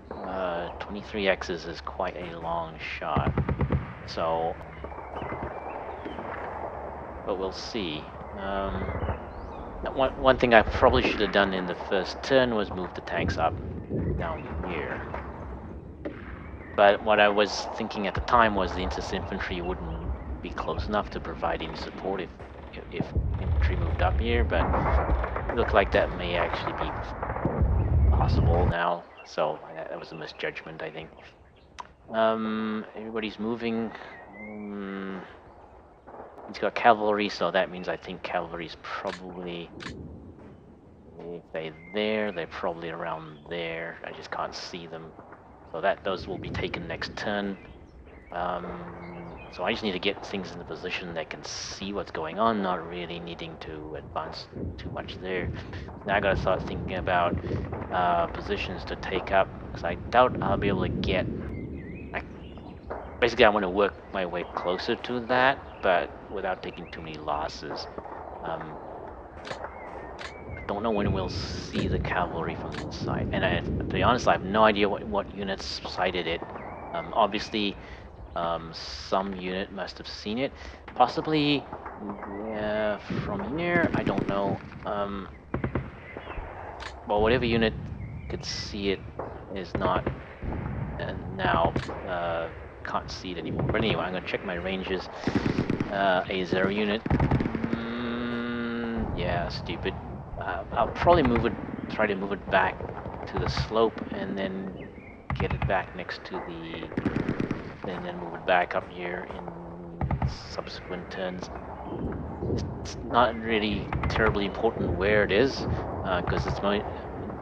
Speaker 1: 23X's is quite a long shot, so, but we'll see. One thing I probably should have done in the first turn was move the tanks up down here. But what I was thinking at the time was the Interest Infantry wouldn't be close enough to provide any support if infantry moved up here, but it looked like that may actually be possible now, so that was a misjudgment, I think. Everybody's moving. He's got cavalry, so that means I think cavalry's probably, if they're probably around there. I just can't see them. So those will be taken next turn. So I just need to get things in the position that can see what's going on, not really needing to advance too much there. Now I gotta start thinking about positions to take up, because I doubt I'll be able to get. Basically, I want to work my way closer to that, but without taking too many losses. I don't know when we'll see the cavalry from the inside, and to be honest, I have no idea what units sighted it. Obviously, some unit must have seen it, possibly from here. I don't know. Well, whatever unit could see it is not now can't see it anymore. But anyway, I'm gonna check my ranges. A0 unit. Yeah, stupid. I'll probably try to move it back to the slope, and then get it back next to the, and then move it back up here in subsequent turns. It's not really terribly important where it is, because it's my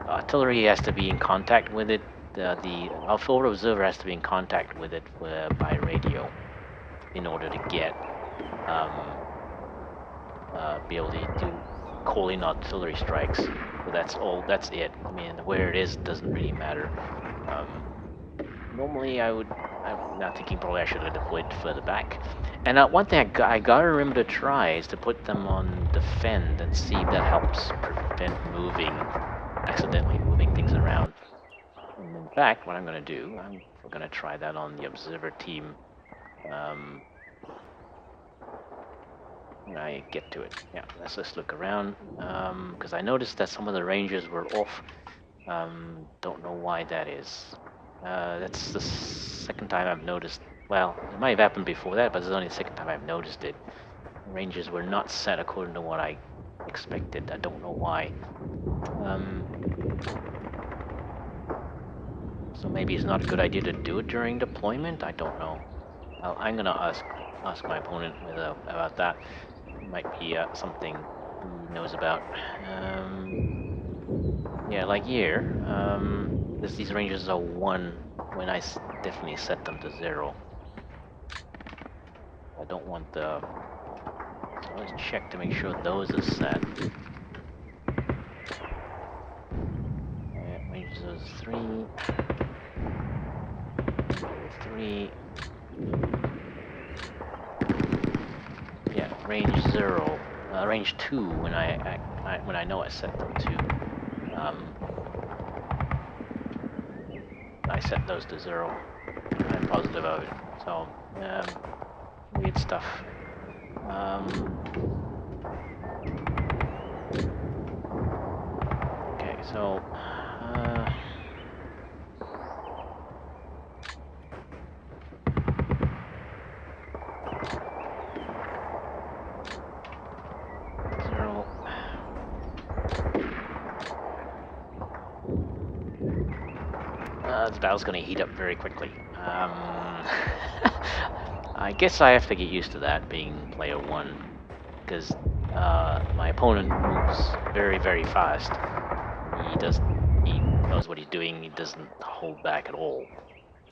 Speaker 1: artillery has to be in contact with it. Our forward observer has to be in contact with it by radio in order to get be able to do call in artillery strikes. So that's all. That's it. I mean, where it is doesn't really matter. Normally, I'm now thinking probably I should have deployed further back. And one thing I gotta remember to try is to put them on defend and see if that helps prevent accidentally moving things around. And in fact, what I'm gonna do, I'm gonna try that on the observer team. When I get to it. Yeah, let's just look around, because I noticed that some of the ranges were off. Don't know why that is. That's the second time I've noticed. Well, it might have happened before that, but it's only the second time I've noticed it. The ranges were not set according to what I expected. I don't know why. So maybe it's not a good idea to do it during deployment. I don't know. I'm gonna ask my opponent about that. It might be something he knows about. Yeah, like here, these ranges are 1 when I definitely set them to 0. I don't want the. So let's check to make sure those are set. Ranges is 3. 3. Yeah, range 0. Range 2 when I know I set them to. I set those to 0. I'm positive of it. So weird stuff. Okay, so. This battle's going to heat up very quickly. I guess I have to get used to that, being player 1, because my opponent moves very, very fast. He knows what he's doing. He doesn't hold back at all.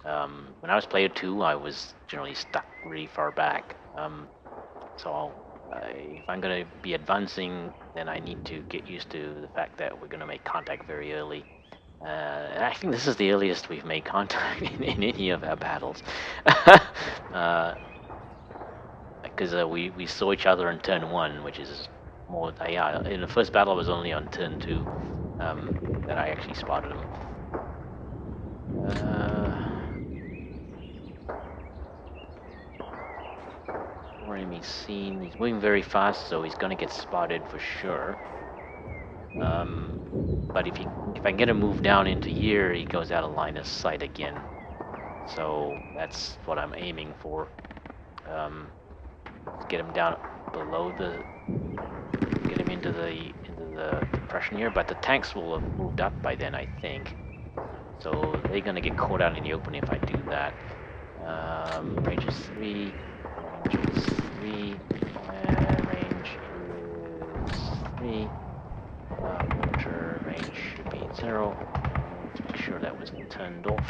Speaker 1: When I was player 2, I was generally stuck really far back. So if I'm going to be advancing, then I need to get used to the fact that we're going to make contact very early. I think this is the earliest we've made contact in any of our battles. Because we saw each other on turn 1, which is more... yeah, in the first battle I was only on turn 2 that I actually spotted him. Four enemies seen. He's moving very fast, so he's gonna get spotted for sure. But if I can get him moved down into here, he goes out of line of sight again. So that's what I'm aiming for. Get him down below the... get him into the depression here. But the tanks will have moved up by then, I think. So they're gonna get caught out in the open if I do that. Range is 3. Range is 3. Range is 3. Mortar range should be 0. Let's make sure that was turned off.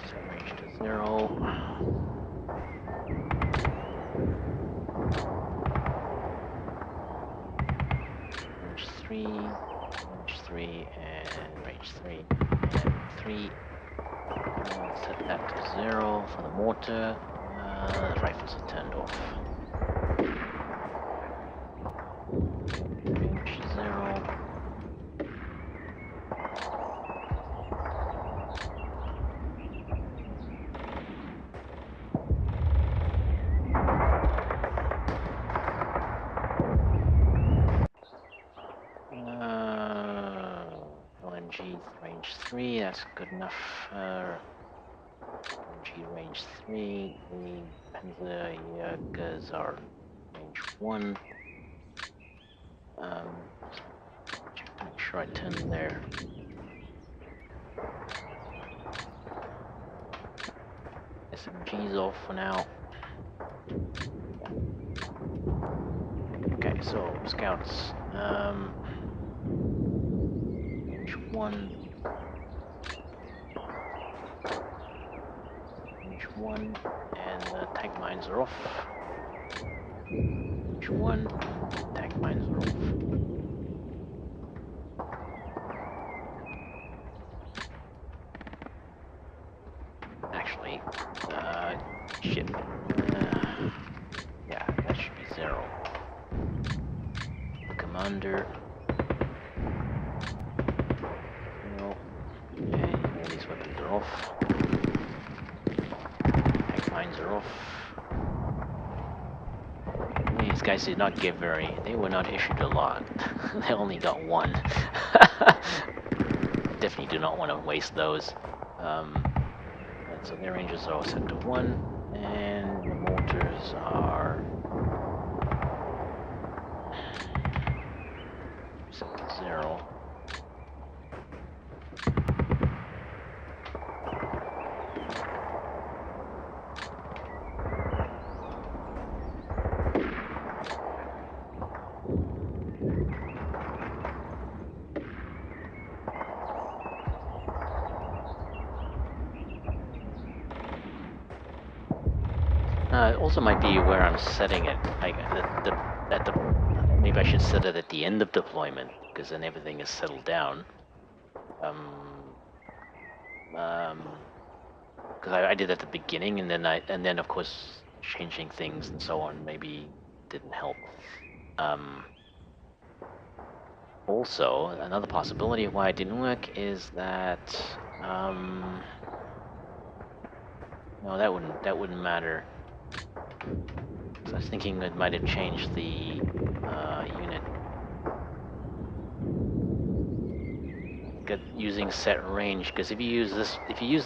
Speaker 1: Set range to 0. Range 3, range 3, and range 3, and 3. Set that to 0 for the mortar. The rifles are turned off. Range 0. LNG range 3, that's good enough. LNG range 3, the Panzerjägers are range 1. Check to make sure I turn their SMGs off for now. Yeah. Okay, so scouts. Range 1. Range 1, and the tank mines are off. Range 1, tank mines are off. Actually, shit. Yeah, that should be 0. The commander. 0. And all these weapons are off. Tank mines are off. These guys did not get very... they were not issued a lot. They only got 1. Definitely do not want to waste those. So their ranges are all set to 1. And the mortars are... set to 0. It also might be where I'm setting it. Like maybe I should set it at the end of deployment, because then everything is settled down. Because I did at the beginning, and then of course changing things and so on maybe didn't help. Also, another possibility of why it didn't work is that no, that wouldn't matter. So I was thinking it might have changed the unit. Using set range, because if you use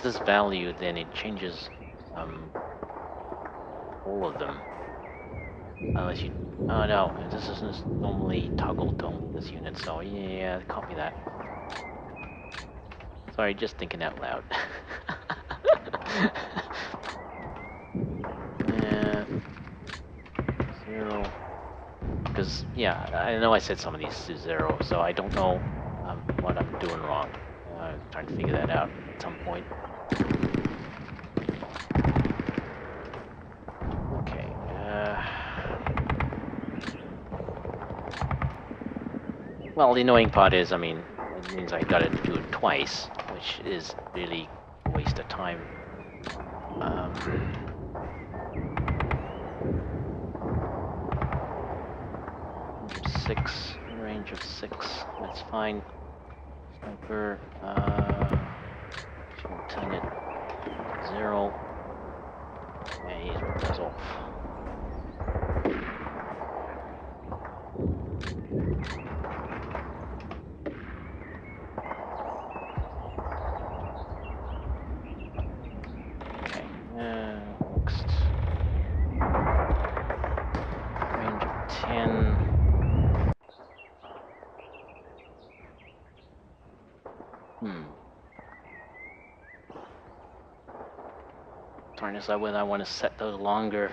Speaker 1: this value, then it changes all of them. Unless you... oh no, this isn't normally toggled to only this unit, so yeah, copy that. Sorry, just thinking out loud. Yeah. 0. Because, yeah, I know I said some of these to 0, so I don't know what I'm doing wrong. I'm trying to figure that out at some point. Okay. Well, the annoying part is, I mean, it means I gotta do it twice, which is really a waste of time. Range of 6, that's fine. Sniper, she'll turn it to 0. Yeah, he's ripping us off. Okay, next. Range of 10. Trying to decide whether I want to set those longer.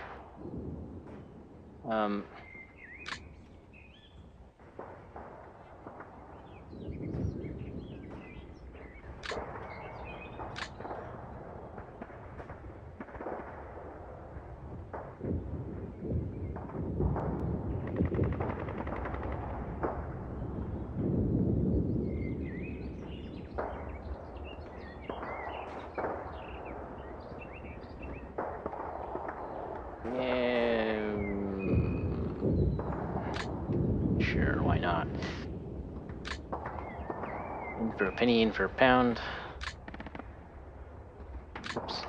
Speaker 1: Yeah, sure, why not? In for a penny, in for a pound. Oops.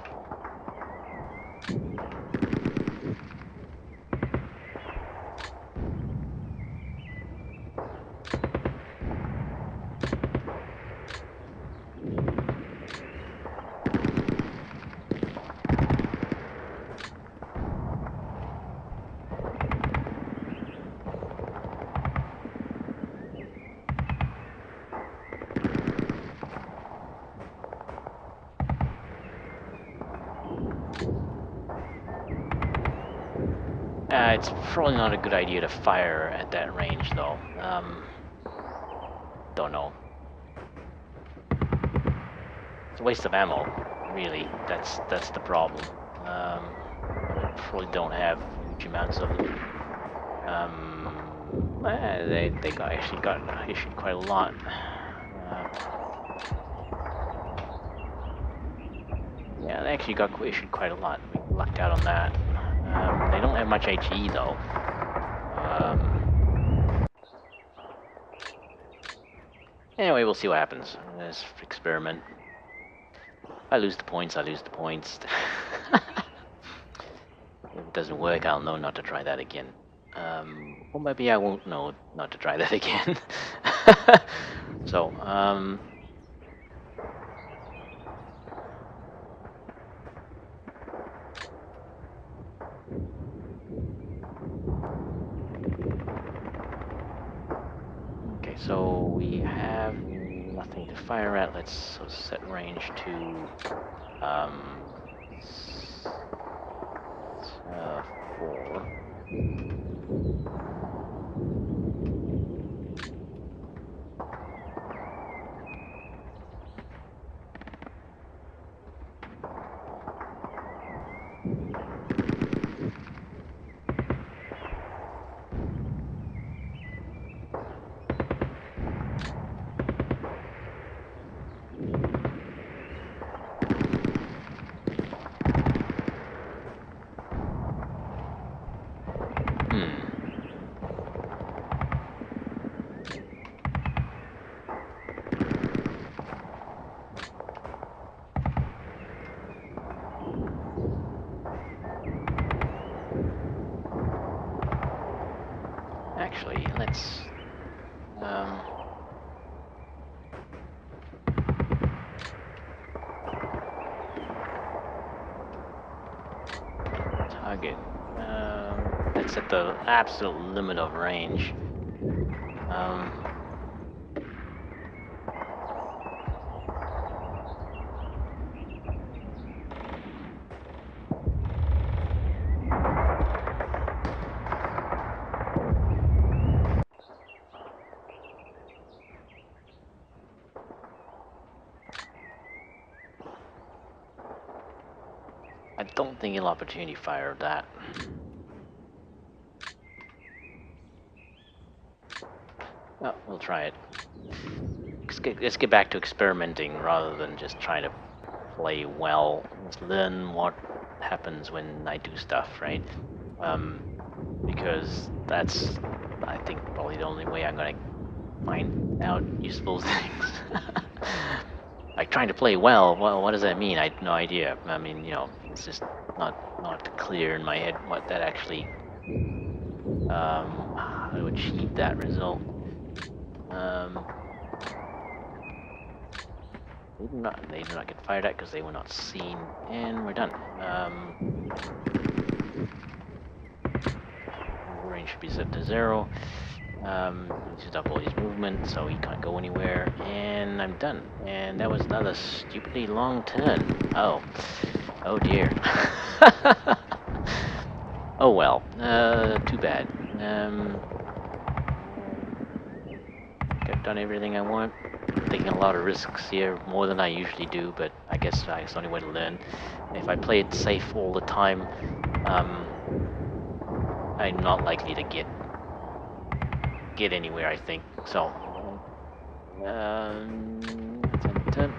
Speaker 1: It's probably not a good idea to fire at that range, though. Don't know. It's a waste of ammo, really. That's the problem. And we probably don't have huge amounts of them. They actually got issued quite a lot. Yeah, they actually got issued quite a lot. We lucked out on that. They don't have much HE though. Anyway, we'll see what happens. Let's experiment. If I lose the points, I lose the points. If it doesn't work, I'll know not to try that again. Or maybe I won't know not to try that again. So, okay, so we have nothing to fire at. Let's set range to 4. Actually, let's target. That's at the absolute limit of range. I don't think he'll opportunity fire that. Oh, we'll try it. Let's get back to experimenting rather than just trying to play well. Let's learn what happens when I do stuff, right? Because that's, I think, probably the only way I'm gonna find out useful things. Like trying to play well, what does that mean? I have no idea. I mean, you know, it's just not clear in my head what that actually, how to achieve that result. They do not get fired at because they were not seen, and we're done. Range should be set to 0. He stopped all his movement, so he can't go anywhere, and I'm done. And that was another stupidly long turn. Oh. Oh dear. Oh well. Too bad. I've done everything I want. Taking a lot of risks here, more than I usually do, but I guess it's the only way to learn. If I play it safe all the time, I'm not likely to get anywhere, I think. So, turn.